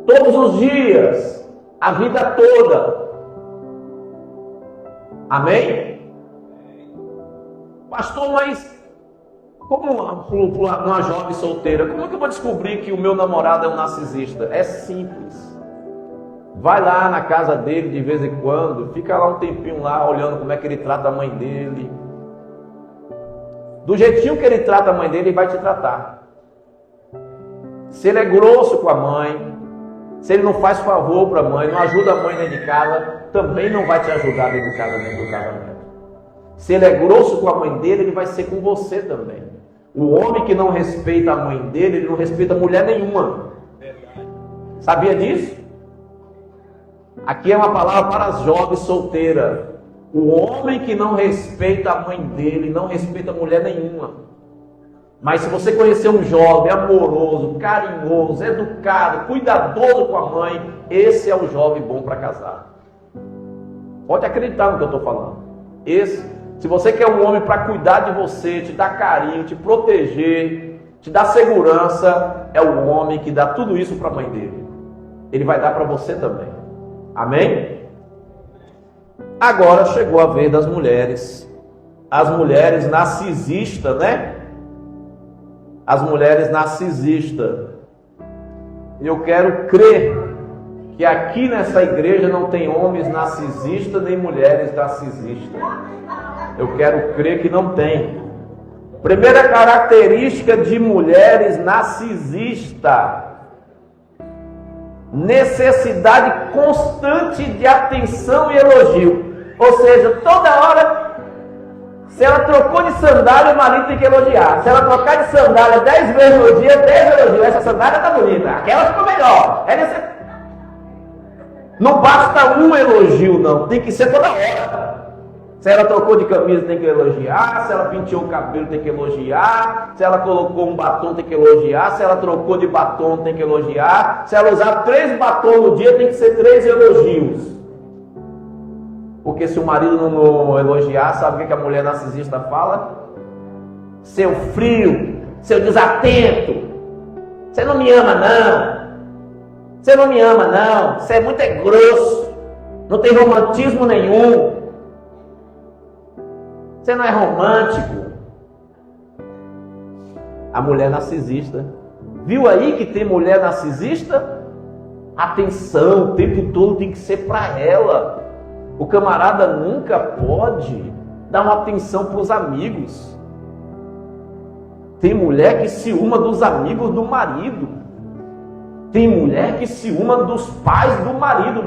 todos os dias, a vida toda. Amém? Pastor, mas como uma jovem solteira, como é que eu vou descobrir que o meu namorado é um narcisista? É simples. Vai lá na casa dele de vez em quando, fica lá um tempinho lá, olhando como é que ele trata a mãe dele. Do jeitinho que ele trata a mãe dele, ele vai te tratar. Se ele é grosso com a mãe, se ele não faz favor para a mãe, não ajuda a mãe dentro de casa, também não vai te ajudar dentro do casamento. Se ele é grosso com a mãe dele, ele vai ser com você também. O homem que não respeita a mãe dele, ele não respeita mulher nenhuma. Sabia disso? Aqui é uma palavra para as jovens solteiras. O homem que não respeita a mãe dele, não respeita mulher nenhuma. Mas se você conhecer um jovem amoroso, carinhoso, educado, cuidadoso com a mãe, esse é o jovem bom para casar. Pode acreditar no que eu estou falando. Se você quer um homem para cuidar de você, te dar carinho, te proteger, te dar segurança, é o homem que dá tudo isso para a mãe dele. Ele vai dar para você também. Amém? Agora chegou a vez das mulheres. As mulheres narcisistas, né? As mulheres narcisistas. Eu quero crer que aqui nessa igreja não tem homens narcisistas nem mulheres narcisistas. Eu quero crer que não tem. Primeira característica de mulheres narcisistas: necessidade constante de atenção e elogio. Ou seja, toda hora, se ela trocou de sandália, o marido tem que elogiar. Se ela trocar de sandália 10 vezes no dia, 10 elogios. Essa sandália tá bonita, aquela ficou melhor. Não basta um elogio, não. Tem que ser toda hora. Se ela trocou de camisa, tem que elogiar. Se ela penteou o cabelo, tem que elogiar. Se ela colocou um batom, tem que elogiar. Se ela trocou de batom, tem que elogiar. Se ela usar 3 batons no dia, tem que ser 3 elogios. Porque se o marido não elogiar, sabe o que a mulher narcisista fala? Seu frio, seu desatento. Você não me ama, não. Você não me ama, não. Você é muito grosso. Não tem romantismo nenhum. Você não é romântico. A mulher narcisista. Viu aí que tem mulher narcisista? Atenção, o tempo todo tem que ser para ela. O camarada nunca pode dar uma atenção para os amigos. Tem mulher que ciúma dos amigos do marido. Tem mulher que ciúma dos pais do marido,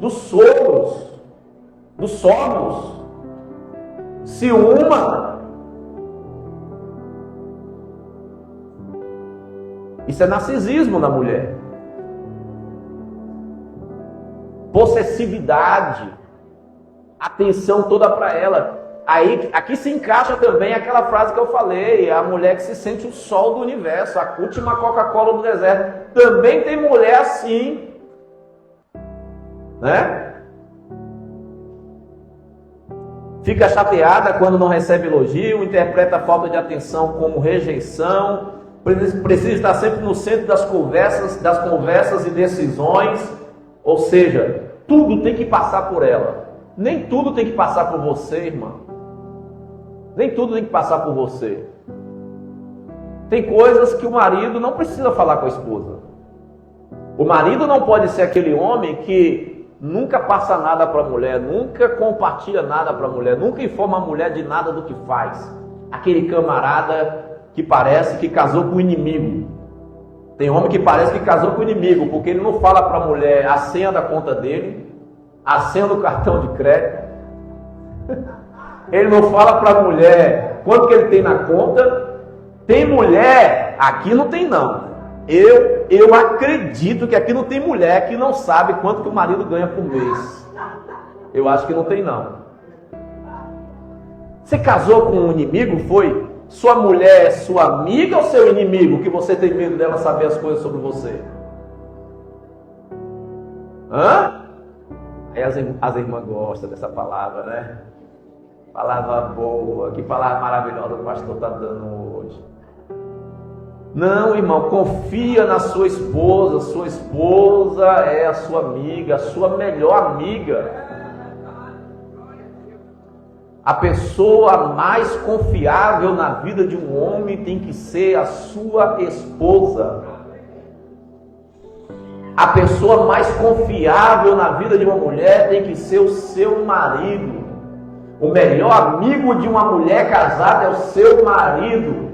dos sogros. Dos sogros. Ciúma. Isso é narcisismo na mulher. Possessividade. Atenção toda para ela. Aí, aqui se encaixa também aquela frase que eu falei: a mulher que se sente o sol do universo, a última Coca-Cola do deserto. Também tem mulher assim, né? Fica chateada quando não recebe elogio, interpreta a falta de atenção como rejeição, precisa estar sempre no centro das conversas e decisões. Ou seja, tudo tem que passar por ela. Nem tudo tem que passar por você, irmã. Nem tudo tem que passar por você. Tem coisas que o marido não precisa falar com a esposa. O marido não pode ser aquele homem que nunca passa nada para a mulher, nunca compartilha nada para a mulher, nunca informa a mulher de nada do que faz. Aquele camarada que parece que casou com o inimigo. Tem homem que parece que casou com o inimigo, porque ele não fala para a mulher a senha da conta dele, a senha do cartão de crédito. Ele não fala para a mulher quanto que ele tem na conta. Tem mulher, aqui não tem não. Eu acredito que aqui não tem mulher que não sabe quanto que o marido ganha por mês. Eu acho que não tem não. Você casou com um inimigo, foi? Sua mulher é sua amiga ou seu inimigo, que você tem medo dela saber as coisas sobre você? Hã? Aí as irmãs gostam dessa palavra, né? Palavra boa, que palavra maravilhosa o pastor está dando hoje. Não, irmão, confia na sua esposa. Sua esposa é a sua amiga, a sua melhor amiga. A pessoa mais confiável na vida de um homem tem que ser a sua esposa. A pessoa mais confiável na vida de uma mulher tem que ser o seu marido. O melhor amigo de uma mulher casada é o seu marido.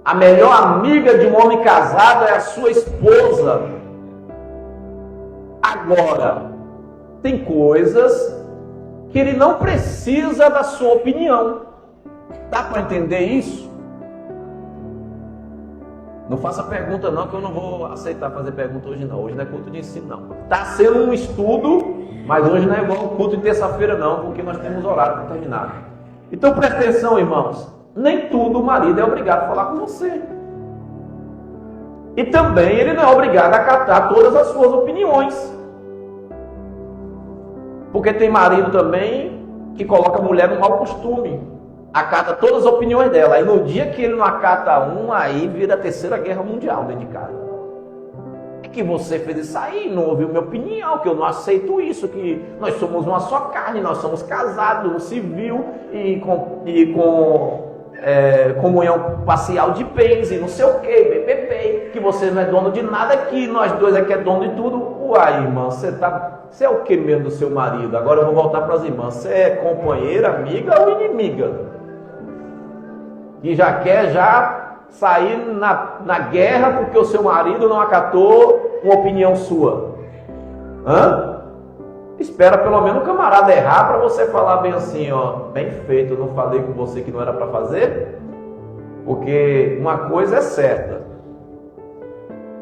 A melhor amiga de um homem casado é a sua esposa. Agora, tem coisas que ele não precisa da sua opinião. Dá para entender isso? Não faça pergunta não, que eu não vou aceitar fazer pergunta hoje não. Hoje não é culto de ensino não. Está sendo um estudo, mas hoje não é igual o culto de terça-feira não, porque nós temos horário para terminar. Então presta atenção, irmãos. nem tudo o marido é obrigado a falar com você. E também ele não é obrigado a acatar todas as suas opiniões. Porque tem marido também que coloca a mulher no mau costume. Acata todas as opiniões dela. Aí no dia que ele não acata aí vira a terceira guerra mundial dentro de casa. É que você fez isso aí, não ouviu minha opinião, que eu não aceito isso, que nós somos uma só carne, nós somos casados no civil e com comunhão parcial de bens e não sei o que, BPP, que você não é dono de nada, que nós dois aqui é dono de tudo. Uai, irmã, você é o que mesmo do seu marido? Agora eu vou voltar para as irmãs. Você é companheira, amiga ou inimiga? Que já quer sair na guerra porque o seu marido não acatou uma opinião sua. Espera pelo menos o camarada errar para você falar bem assim, ó, bem feito, eu não falei com você que não era para fazer? Porque uma coisa é certa.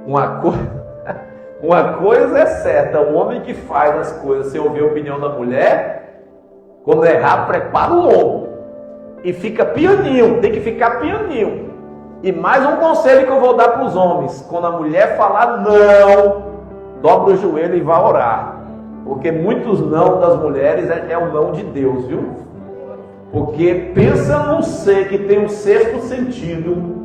Uma coisa é certa, o homem que faz as coisas sem ouvir a opinião da mulher, quando errar, prepara o lombo. E fica pianinho, tem que ficar pianinho. E mais um conselho que eu vou dar para os homens: quando a mulher falar não, dobra o joelho e vá orar. Porque muitos não das mulheres é o não de Deus, viu? Porque pensa num ser que tem um sexto sentido,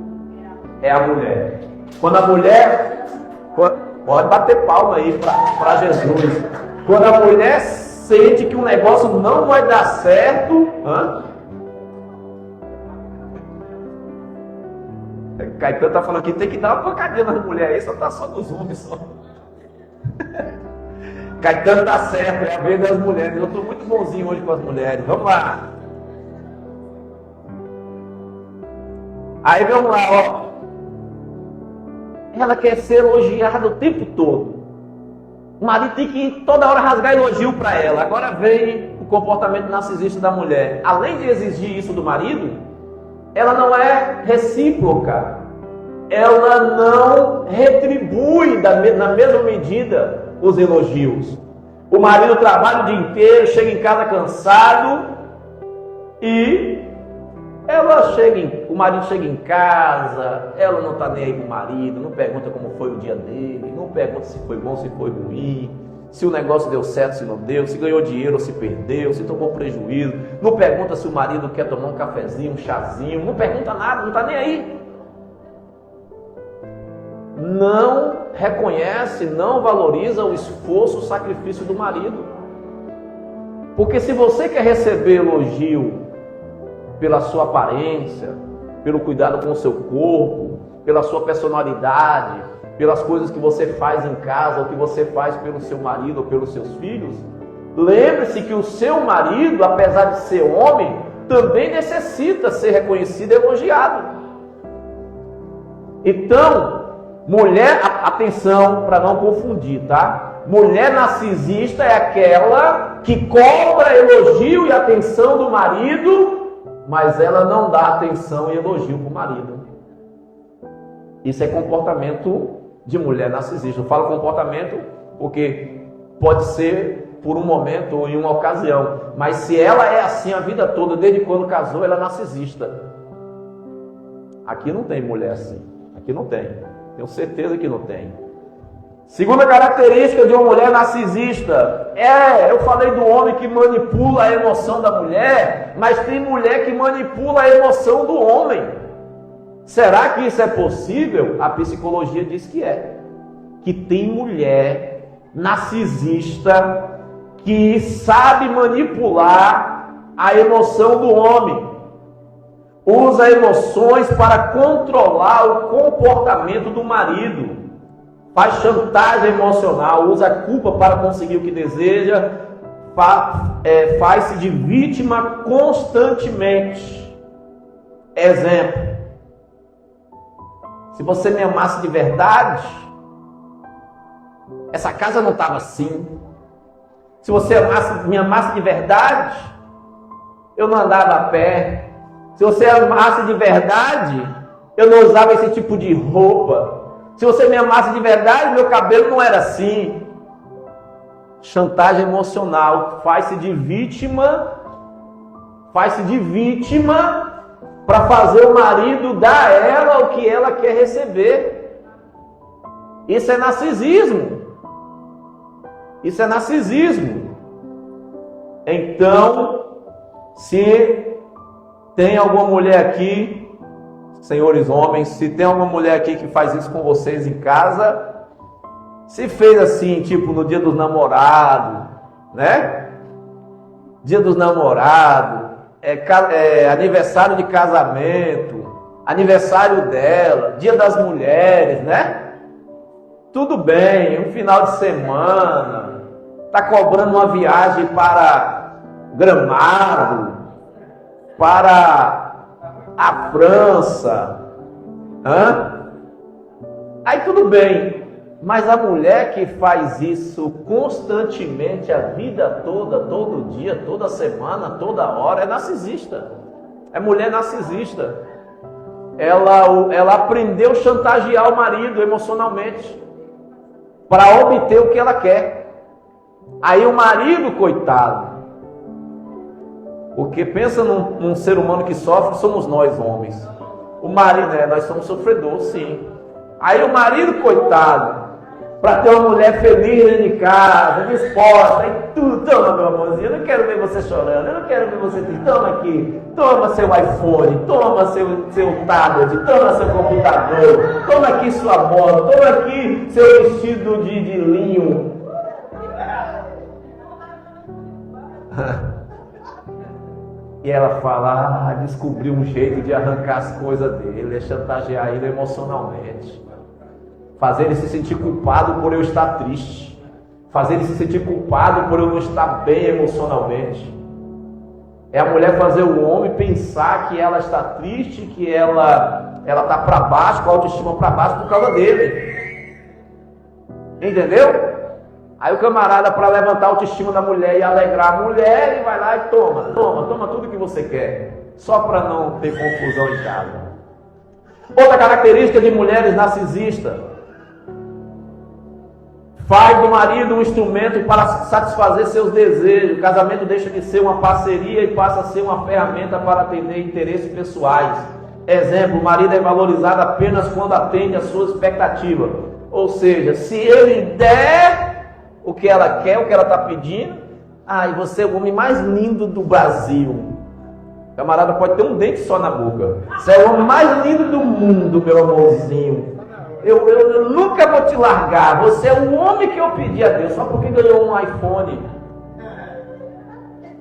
é a mulher. Quando a mulher, pode bater palma aí para Jesus. Quando a mulher sente que o negócio não vai dar certo, Caetano está falando que tem que dar uma pancadinha nas mulheres aí, só está só nos homens só. Caetano está certo, é a vez das mulheres. Eu estou muito bonzinho hoje com as mulheres. Vamos lá. Aí vamos lá, ó. Ela quer ser elogiada o tempo todo. O marido tem que toda hora rasgar elogio para ela. Agora vem o comportamento narcisista da mulher. Além de exigir isso do marido, ela não é recíproca. Ela não retribui na mesma medida os elogios. O marido trabalha o dia inteiro, chega em casa cansado e o marido chega em casa, ela não está nem aí com o marido, não pergunta como foi o dia dele, não pergunta se foi bom, se foi ruim, se o negócio deu certo, se não deu, se ganhou dinheiro ou se perdeu, se tomou prejuízo, não pergunta se o marido quer tomar um cafezinho, um chazinho, não pergunta nada, não está nem aí. Não reconhece, não valoriza o esforço, o sacrifício do marido. Porque se você quer receber elogio pela sua aparência, pelo cuidado com o seu corpo, pela sua personalidade, pelas coisas que você faz em casa, ou que você faz pelo seu marido ou pelos seus filhos, lembre-se que o seu marido, apesar de ser homem, também necessita ser reconhecido e elogiado. Então, mulher, atenção para não confundir, tá? Mulher narcisista é aquela que cobra elogio e atenção do marido, mas ela não dá atenção e elogio para o marido. Isso é comportamento de mulher narcisista. Eu falo comportamento porque pode ser por um momento ou em uma ocasião, mas se ela é assim a vida toda, desde quando casou, ela é narcisista. Aqui não tem mulher assim. Aqui não tem. Tenho certeza que não tem. Segunda característica de uma mulher narcisista eu falei do homem que manipula a emoção da mulher, mas tem mulher que manipula a emoção do homem. Será que isso é possível? A psicologia diz que é. Que tem mulher narcisista que sabe manipular a emoção do homem. Usa emoções para controlar o comportamento do marido. Faz chantagem emocional, usa a culpa para conseguir o que deseja, faz-se de vítima constantemente. Exemplo: se você me amasse de verdade, essa casa não estava assim. Se você me amasse de verdade, eu não andava a pé. Se você amasse de verdade, eu não usava esse tipo de roupa. Se você me amasse de verdade, meu cabelo não era assim. Chantagem emocional, faz-se de vítima para fazer o marido dar a ela o que ela quer receber. Isso é narcisismo. Isso é narcisismo. Então, se tem alguma mulher aqui, senhores homens, se tem alguma mulher aqui que faz isso com vocês em casa, se fez assim, tipo no dia dos namorados, né? Dia dos namorados, aniversário de casamento, aniversário dela, dia das mulheres, né? Tudo bem, um final de semana, tá cobrando uma viagem para Gramado, para a França, aí tudo bem. Mas a mulher que faz isso constantemente, a vida toda, todo dia, toda semana, toda hora, é narcisista. É mulher narcisista. Ela aprendeu a chantagear o marido emocionalmente para obter o que ela quer. Aí o marido, coitado, porque pensa num ser humano que sofre, somos nós homens. O marido, nós somos sofredores, sim. Aí o marido, coitado, para ter uma mulher feliz dentro de casa, disposta, aí tudo, toma meu amorzinho, eu não quero ver você chorando, eu não quero ver você triste, toma aqui, toma seu iPhone, toma seu tablet, toma seu computador, toma aqui sua moto, toma aqui seu vestido de linho. E ela fala, descobriu um jeito de arrancar as coisas dele, é chantagear ele emocionalmente. Fazer ele se sentir culpado por eu estar triste. Fazer ele se sentir culpado por eu não estar bem emocionalmente. É a mulher fazer o homem pensar que ela está triste, que ela está para baixo, com a autoestima para baixo por causa dele. Entendeu? Aí o camarada, para levantar a autoestima da mulher e alegrar a mulher, ele vai lá e toma tudo que você quer. Só para não ter confusão em casa. Outra característica de mulheres narcisistas: faz do marido um instrumento para satisfazer seus desejos. O casamento deixa de ser uma parceria e passa a ser uma ferramenta para atender interesses pessoais. Exemplo, o marido é valorizado apenas quando atende às suas expectativas. Ou seja, se ele der o que ela quer, o que ela está pedindo, e você é o homem mais lindo do Brasil. O camarada pode ter um dente só na boca. Você é o homem mais lindo do mundo, meu amorzinho. Eu nunca vou te largar. Você é o homem que eu pedi a Deus, só porque ganhou um iPhone.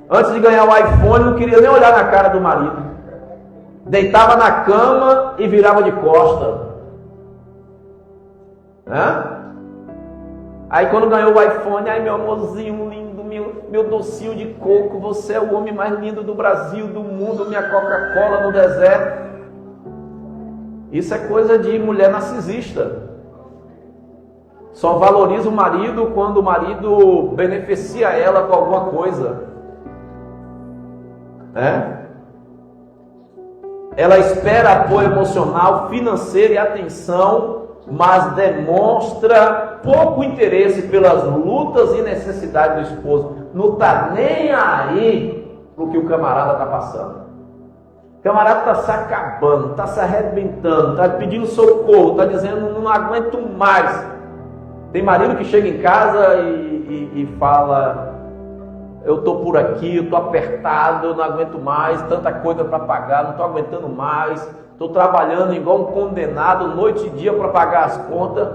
Antes de ganhar o iPhone, não queria nem olhar na cara do marido. Deitava na cama e virava de costa. Aí quando ganhou o iPhone, meu amorzinho lindo, meu docinho de coco, você é o homem mais lindo do Brasil, do mundo, minha Coca-Cola no deserto. Isso é coisa de mulher narcisista. Só valoriza o marido quando o marido beneficia ela com alguma coisa. Ela espera apoio emocional, financeiro e atenção, mas demonstra pouco interesse pelas lutas e necessidades do esposo. Não está nem aí pro que o camarada está passando. O camarada está se acabando, está se arrebentando, está pedindo socorro, está dizendo, não aguento mais. Tem marido que chega em casa e fala, eu estou por aqui, eu estou apertado, eu não aguento mais, tanta coisa para pagar, não estou aguentando mais, estou trabalhando igual um condenado, noite e dia para pagar as contas.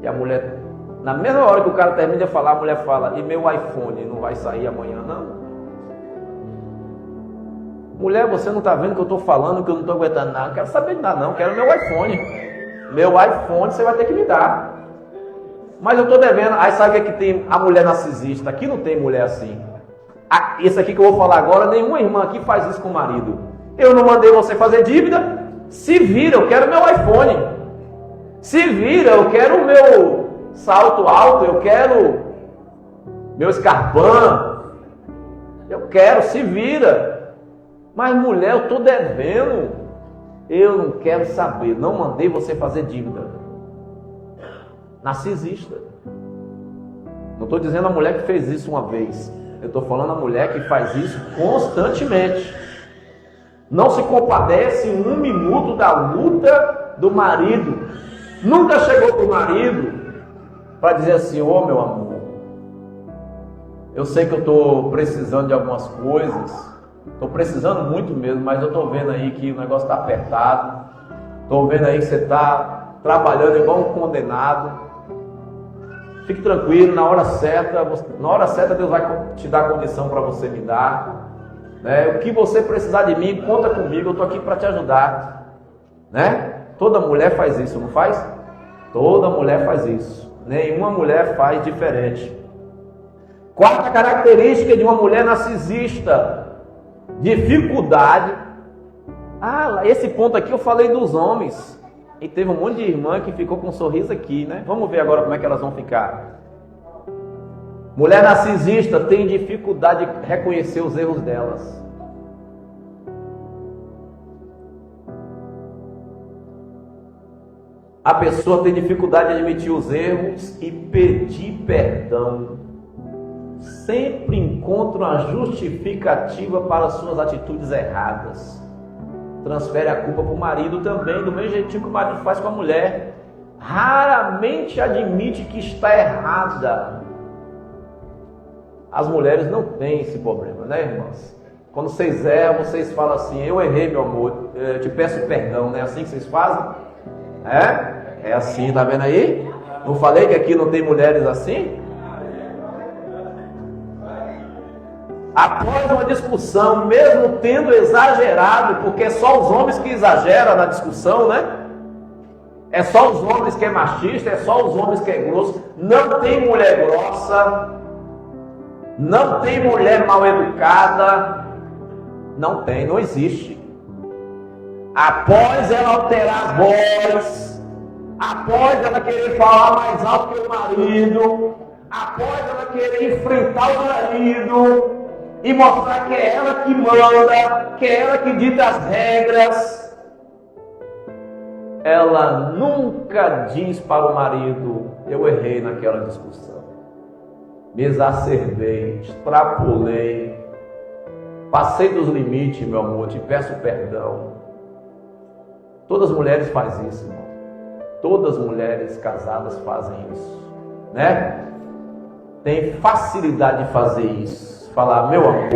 E a mulher, na mesma hora que o cara termina de falar, a mulher fala, e meu iPhone não vai sair amanhã não? Mulher, você não está vendo que eu estou falando, que eu não estou aguentando nada? Não quero saber de nada não, quero meu iPhone. Meu iPhone você vai ter que me dar. Mas eu estou devendo. Aí sabe o que tem a mulher narcisista? Aqui não tem mulher assim. Esse aqui que eu vou falar agora, nenhuma irmã aqui faz isso com o marido. Eu não mandei você fazer dívida, se vira, eu quero meu iPhone. Se vira, eu quero o meu salto alto, eu quero meu escarpão. Eu quero, se vira. Mas mulher, eu estou devendo. Eu não quero saber, não mandei você fazer dívida. Narcisista. Não estou dizendo a mulher que fez isso uma vez. Eu estou falando a mulher que faz isso constantemente. Não se compadece em um minuto da luta do marido. Nunca chegou para o marido para dizer assim: ô meu amor, eu sei que eu estou precisando de algumas coisas, estou precisando muito mesmo, mas eu estou vendo aí que o negócio está apertado, estou vendo aí que você está trabalhando igual um condenado. Fique tranquilo, na hora certa Deus vai te dar a condição para você me dar. Né? O que você precisar de mim, conta comigo, eu estou aqui para te ajudar. Né? Toda mulher faz isso, não faz? Toda mulher faz isso. Nenhuma mulher faz diferente. Quarta característica de uma mulher narcisista: dificuldade. Esse ponto aqui eu falei dos homens. E teve um monte de irmã que ficou com um sorriso aqui, né? Vamos ver agora como é que elas vão ficar. Mulher narcisista tem dificuldade de reconhecer os erros delas. A pessoa tem dificuldade de admitir os erros e pedir perdão. Sempre encontra uma justificativa para suas atitudes erradas. Transfere a culpa para o marido também, do mesmo jeitinho que o marido faz com a mulher. Raramente admite que está errada. As mulheres não têm esse problema, né, irmãs? Quando vocês erram, vocês falam assim: eu errei, meu amor, eu te peço perdão. Não é assim que vocês fazem? É assim, tá vendo aí? Não falei que aqui não tem mulheres assim? Após uma discussão, mesmo tendo exagerado, porque é só os homens que exageram na discussão, né? É só os homens que é machista, é só os homens que é grosso. Não tem mulher grossa, não tem mulher mal educada, não tem, não existe. Após ela alterar a voz, após ela querer falar mais alto que o marido, após ela querer enfrentar o marido e mostrar que é ela que manda, que é ela que dita as regras, ela nunca diz para o marido: eu errei naquela discussão, me exacerbei, extrapolei, passei dos limites, meu amor, te peço perdão. Todas as mulheres fazem isso, irmão. Todas as mulheres casadas fazem isso, né? Tem facilidade de fazer isso. Falar: meu amor,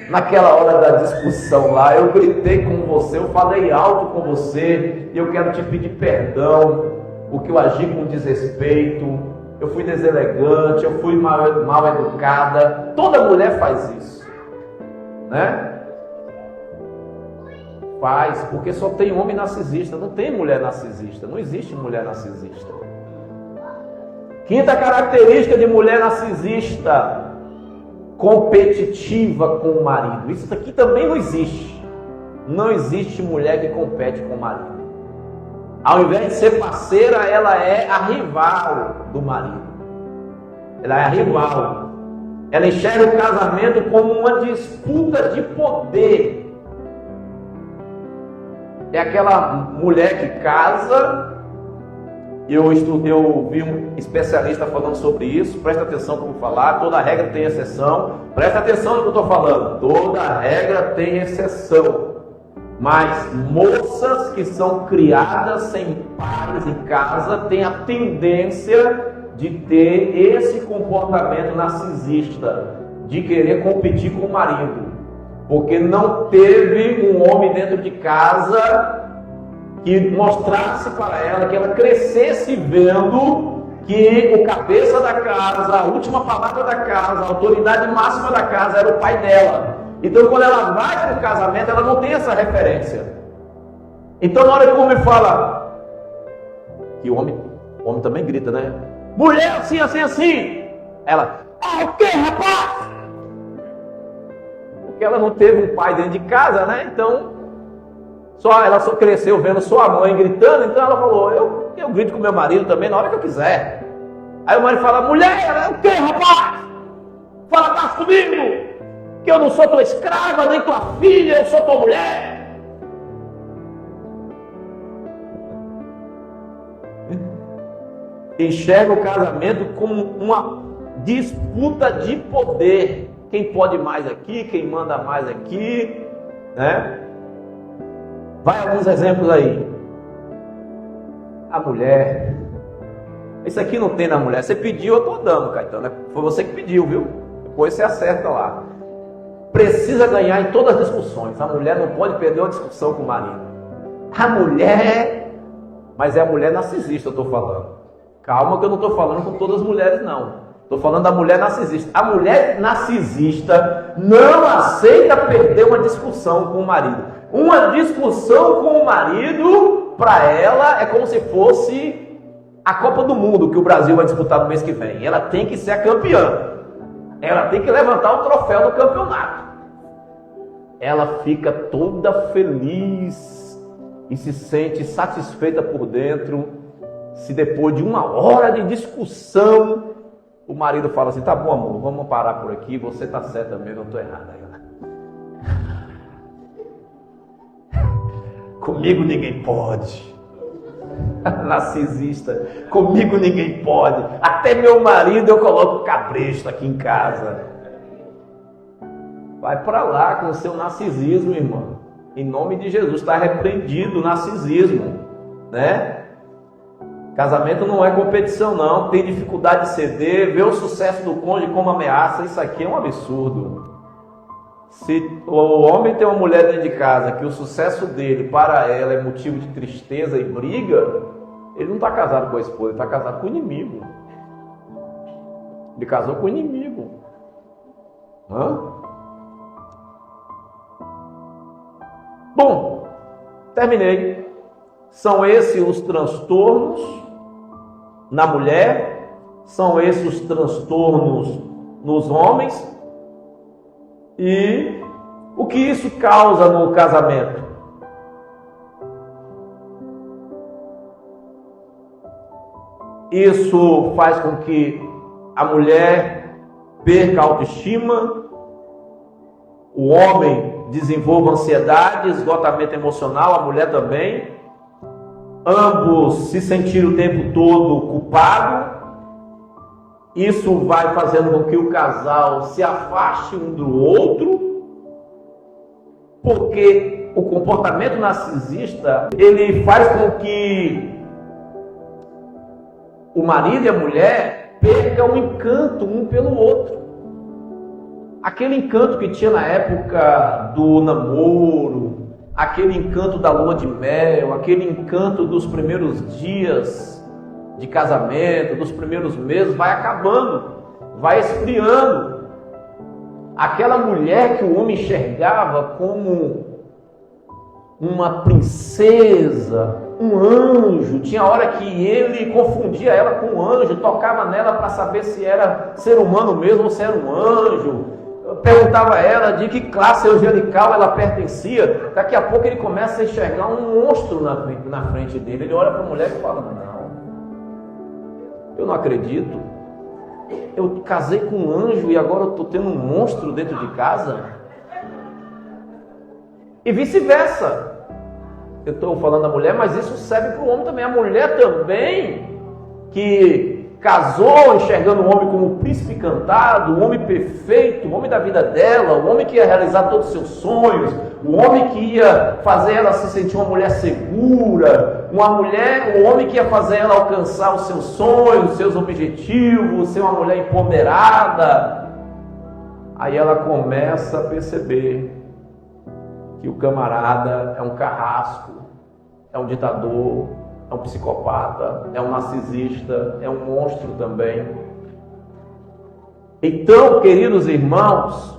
naquela hora da discussão lá, eu gritei com você, eu falei alto com você, e eu quero te pedir perdão, porque eu agi com desrespeito, eu fui deselegante, eu fui mal educada. Toda mulher faz isso, né? Faz, porque só tem homem narcisista, não tem mulher narcisista, não existe mulher narcisista. Quinta característica de mulher narcisista: competitiva com o marido. Isso aqui também não existe. Não existe mulher que compete com o marido. Ao invés de ser parceira, ela é a rival do marido. Ela é a rival. Ela enxerga o casamento como uma disputa de poder. É aquela mulher que casa. Eu vi um especialista falando sobre isso. Presta atenção como falar. Toda regra tem exceção. Presta atenção no que eu estou falando. Toda regra tem exceção. Mas moças que são criadas sem pais em casa têm a tendência de ter esse comportamento narcisista, de querer competir com o marido, porque não teve um homem dentro de casa que mostrasse para ela, que ela crescesse vendo que o cabeça da casa, a última palavra da casa, a autoridade máxima da casa era o pai dela. Então quando ela vai para o casamento, ela não tem essa referência. Então na hora que o homem fala, que o homem também grita, né? Mulher assim, assim, assim. Ela, o que, rapaz? Porque ela não teve um pai dentro de casa, né? Então ela só cresceu vendo sua mãe gritando, então ela falou: eu grito com meu marido também na hora que eu quiser. Aí o marido fala: mulher, o que, rapaz? Fala mais comigo, que eu não sou tua escrava, nem tua filha, eu sou tua mulher. Enxerga o casamento como uma disputa de poder. Quem pode mais aqui, quem manda mais aqui, né? Vai alguns exemplos aí. A mulher. Isso aqui não tem na mulher. Você pediu, eu estou dando, Caetano. Foi você que pediu, viu? Depois você acerta lá. Precisa ganhar em todas as discussões. A mulher não pode perder uma discussão com o marido. A mulher... Mas é a mulher narcisista, eu estou falando. Calma que eu não estou falando com todas as mulheres, não. Estou falando da mulher narcisista. A mulher narcisista não aceita perder uma discussão com o marido. Uma discussão com o marido, para ela, é como se fosse a Copa do Mundo que o Brasil vai disputar no mês que vem. Ela tem que ser a campeã. Ela tem que levantar o troféu do campeonato. Ela fica toda feliz e se sente satisfeita por dentro se depois de 1 hora de discussão o marido fala assim: tá bom, amor, vamos parar por aqui, você tá certa mesmo, eu tô errada. Comigo ninguém pode. Narcisista. Comigo ninguém pode. Até meu marido eu coloco cabresto aqui em casa. Vai para lá com o seu narcisismo, irmão. Em nome de Jesus, está repreendido o narcisismo, né? Casamento não é competição, não. Tem dificuldade de ceder, ver o sucesso do cônjuge como ameaça. Isso aqui é um absurdo. Se o homem tem uma mulher dentro de casa que o sucesso dele para ela é motivo de tristeza e briga, ele não está casado com a esposa, ele está casado com o inimigo. Ele casou com o inimigo. Bom, terminei. São esses os transtornos na mulher, são esses os transtornos nos homens. E o que isso causa no casamento? Isso faz com que a mulher perca a autoestima, o homem desenvolva ansiedade, esgotamento emocional, a mulher também. Ambos se sentirem o tempo todo culpados. Isso vai fazendo com que o casal se afaste um do outro, porque o comportamento narcisista, ele faz com que o marido e a mulher percam o encanto um pelo outro. Aquele encanto que tinha na época do namoro, aquele encanto da lua de mel, aquele encanto dos primeiros dias de casamento, dos primeiros meses, vai acabando, vai esfriando. Aquela mulher que o homem enxergava como uma princesa, um anjo, tinha hora que ele confundia ela com um anjo, tocava nela para saber se era ser humano mesmo ou se era um anjo. Perguntava a ela de que classe angelical ela pertencia. Daqui a pouco ele começa a enxergar um monstro na frente dele. Ele olha para a mulher e fala: não, eu não acredito. Eu casei com um anjo e agora eu estou tendo um monstro dentro de casa. E vice-versa. Eu estou falando da mulher, mas isso serve para o homem também. A mulher também, que casou enxergando o homem como o príncipe encantado, o homem perfeito, o homem da vida dela, o homem que ia realizar todos os seus sonhos, o homem que ia fazer ela se sentir uma mulher segura, o homem que ia fazer ela alcançar os seus sonhos, os seus objetivos, ser uma mulher empoderada. Aí ela começa a perceber que o camarada é um carrasco, é um ditador, é um psicopata, é um narcisista, é um monstro também. Então, queridos irmãos,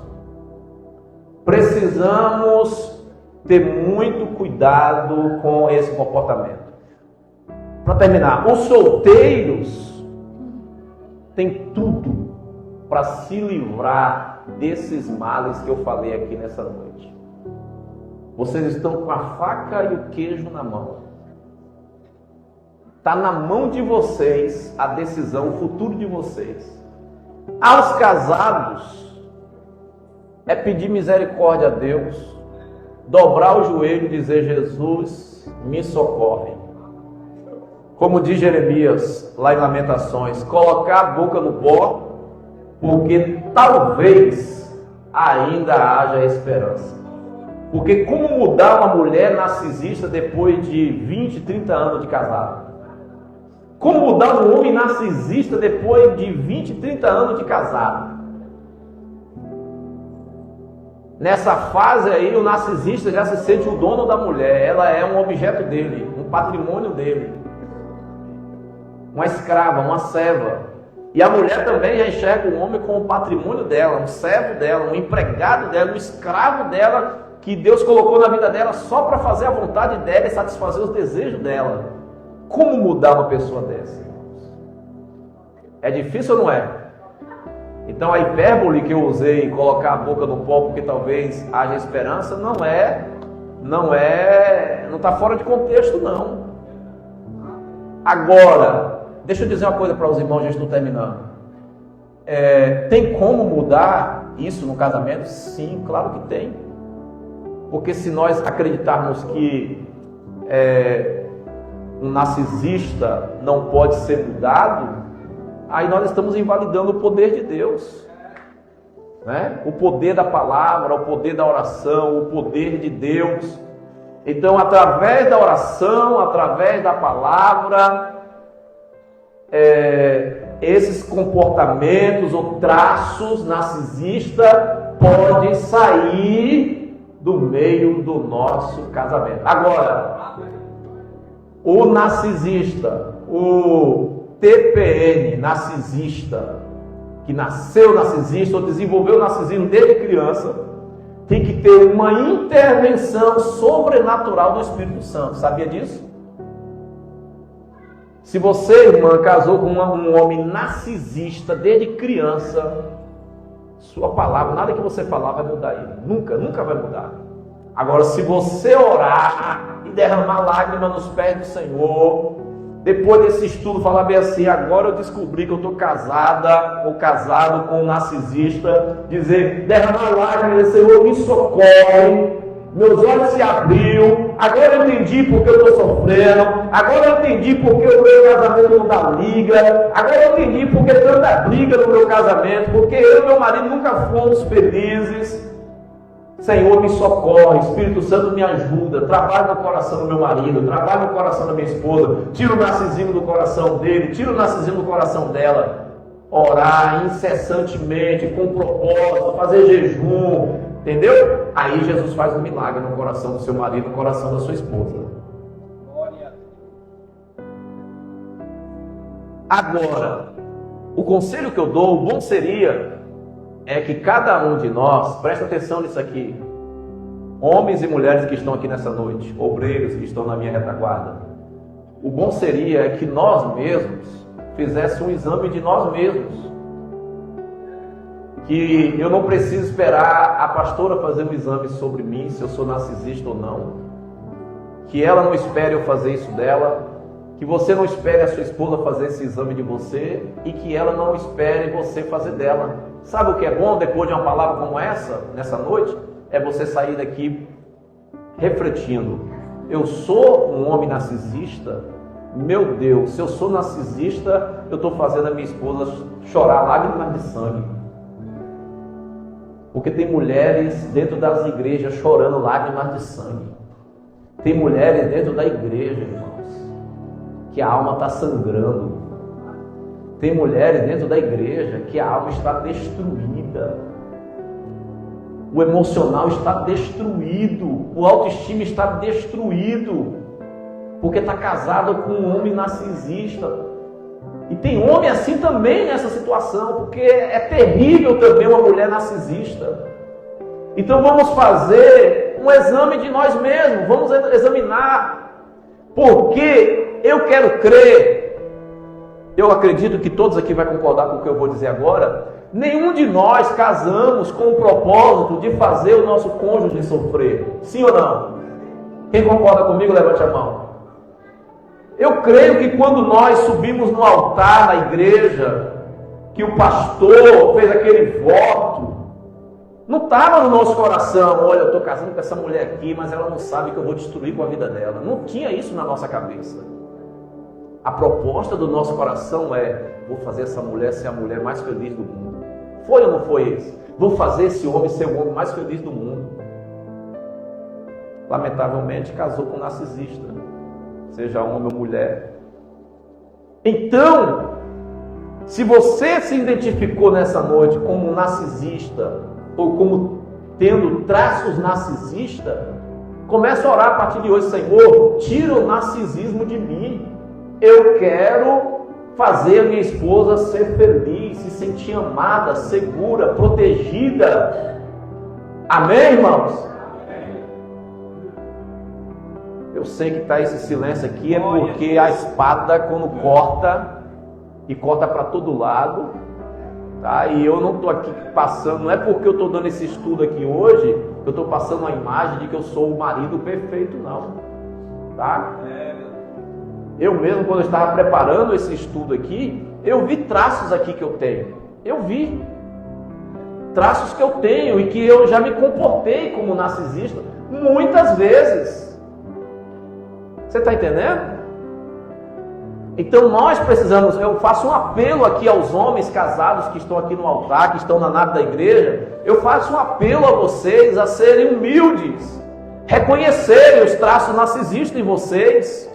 precisamos ter muito cuidado com esse comportamento. Para terminar, os solteiros têm tudo para se livrar desses males que eu falei aqui nessa noite. Vocês estão com a faca e o queijo na mão. Está na mão de vocês a decisão, o futuro de vocês. Aos casados, é pedir misericórdia a Deus, dobrar o joelho e dizer: Jesus, me socorre. Como diz Jeremias, lá em Lamentações, colocar a boca no pó, porque talvez ainda haja esperança. Porque como mudar uma mulher narcisista depois de 20, 30 anos de casado? Como mudar um homem narcisista depois de 20, 30 anos de casado? Nessa fase aí, o narcisista já se sente o dono da mulher. Ela é um objeto dele, um patrimônio dele. Uma escrava, uma serva. E a mulher também já enxerga o homem como patrimônio dela, um servo dela, um empregado dela, um escravo dela, que Deus colocou na vida dela só para fazer a vontade dela e satisfazer os desejos dela. Como mudar uma pessoa dessa, irmãos? É difícil ou não é? Então a hipérbole que eu usei em colocar a boca no pó porque talvez haja esperança, não está fora de contexto, não. Agora, deixa eu dizer uma coisa para os irmãos, já estou terminando. Tem como mudar isso no casamento? Sim, claro que tem. Porque se nós acreditarmos que um narcisista não pode ser mudado, aí nós estamos invalidando o poder de Deus, né? O poder da palavra, o poder da oração, o poder de Deus. Então, através da oração, através da palavra, esses comportamentos ou traços narcisistas podem sair do meio do nosso casamento. Agora, o narcisista, o TPN narcisista, que nasceu narcisista ou desenvolveu o narcisismo desde criança, tem que ter uma intervenção sobrenatural do Espírito Santo. Sabia disso? Se você, irmã, casou com um homem narcisista desde criança, sua palavra, nada que você falar vai mudar ele. Nunca vai mudar. Agora, se você orar e derramar lágrimas nos pés do Senhor, depois desse estudo falar bem assim, agora eu descobri que eu estou casada ou casado com um narcisista, dizer, derramar lágrimas, Senhor, me socorre, meus olhos se abriu, agora eu entendi porque eu estou sofrendo, agora eu entendi porque o meu casamento não dá liga, agora eu entendi porque tanta briga no meu casamento, porque eu e meu marido nunca fomos felizes. Senhor, me socorre, Espírito Santo me ajuda, trabalha no coração do meu marido, trabalha no coração da minha esposa, tira o narcisismo do coração dele, tira o narcisismo do coração dela. Orar incessantemente, com propósito, fazer jejum, entendeu? Aí Jesus faz um milagre no coração do seu marido, no coração da sua esposa. Agora, o conselho que eu dou, o bom seria que cada um de nós, preste atenção nisso aqui, homens e mulheres que estão aqui nessa noite, obreiros que estão na minha retaguarda, o bom seria que nós mesmos fizéssemos um exame de nós mesmos. Que eu não preciso esperar a pastora fazer um exame sobre mim, se eu sou narcisista ou não. Que ela não espere eu fazer isso dela. Que você não espere a sua esposa fazer esse exame de você. E que ela não espere você fazer dela. Sabe o que é bom depois de uma palavra como essa, nessa noite? É você sair daqui refletindo. Eu sou um homem narcisista? Meu Deus, se eu sou narcisista, eu estou fazendo a minha esposa chorar lágrimas de sangue. Porque tem mulheres dentro das igrejas chorando lágrimas de sangue. Tem mulheres dentro da igreja, irmãos, que a alma está sangrando. Tem mulheres dentro da igreja que a alma está destruída. O emocional está destruído. O autoestima está destruído. Porque está casado com um homem narcisista. E tem homem assim também nessa situação, porque é terrível também uma mulher narcisista. Então vamos fazer um exame de nós mesmos, vamos examinar, porque eu quero crer, eu acredito que todos aqui vão concordar com o que eu vou dizer agora, nenhum de nós casamos com o propósito de fazer o nosso cônjuge sofrer, sim ou não? Quem concorda comigo, levante a mão. Eu creio que quando nós subimos no altar na igreja, que o pastor fez aquele voto, não estava no nosso coração, olha, eu estou casando com essa mulher aqui, mas ela não sabe que eu vou destruir com a vida dela. Não tinha isso na nossa cabeça. A proposta do nosso coração vou fazer essa mulher ser a mulher mais feliz do mundo. Foi ou não foi isso? Vou fazer esse homem ser o homem mais feliz do mundo. lamentavelmente, casou com um narcisista, seja homem ou mulher. Então, se você se identificou nessa noite como um narcisista, ou como tendo traços narcisistas, comece a orar a partir de hoje: Senhor, tira o narcisismo de mim. Eu quero fazer a minha esposa ser feliz, se sentir amada, segura, protegida. Amém, irmãos? Eu sei que está esse silêncio aqui, é porque a espada, quando corta, e corta para todo lado, tá? E eu não estou aqui passando, não é porque eu estou dando esse estudo aqui hoje, que eu estou passando a imagem de que eu sou o marido perfeito, não. Tá? Eu mesmo, quando eu estava preparando esse estudo aqui, eu vi traços aqui que eu tenho. Eu vi traços que eu tenho e que eu já me comportei como narcisista muitas vezes. Você está entendendo? Então nós precisamos, eu faço um apelo aqui aos homens casados que estão aqui no altar, que estão na nave da igreja. Eu faço um apelo a vocês a serem humildes, reconhecerem os traços narcisistas em vocês,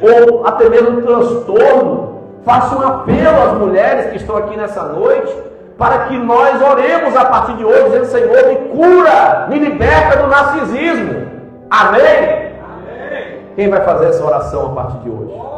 ou até mesmo um transtorno. Faço um apelo às mulheres que estão aqui nessa noite, para que nós oremos a partir de hoje, dizendo: Senhor, me cura, me liberta do narcisismo. Amém? Quem vai fazer essa oração a partir de hoje?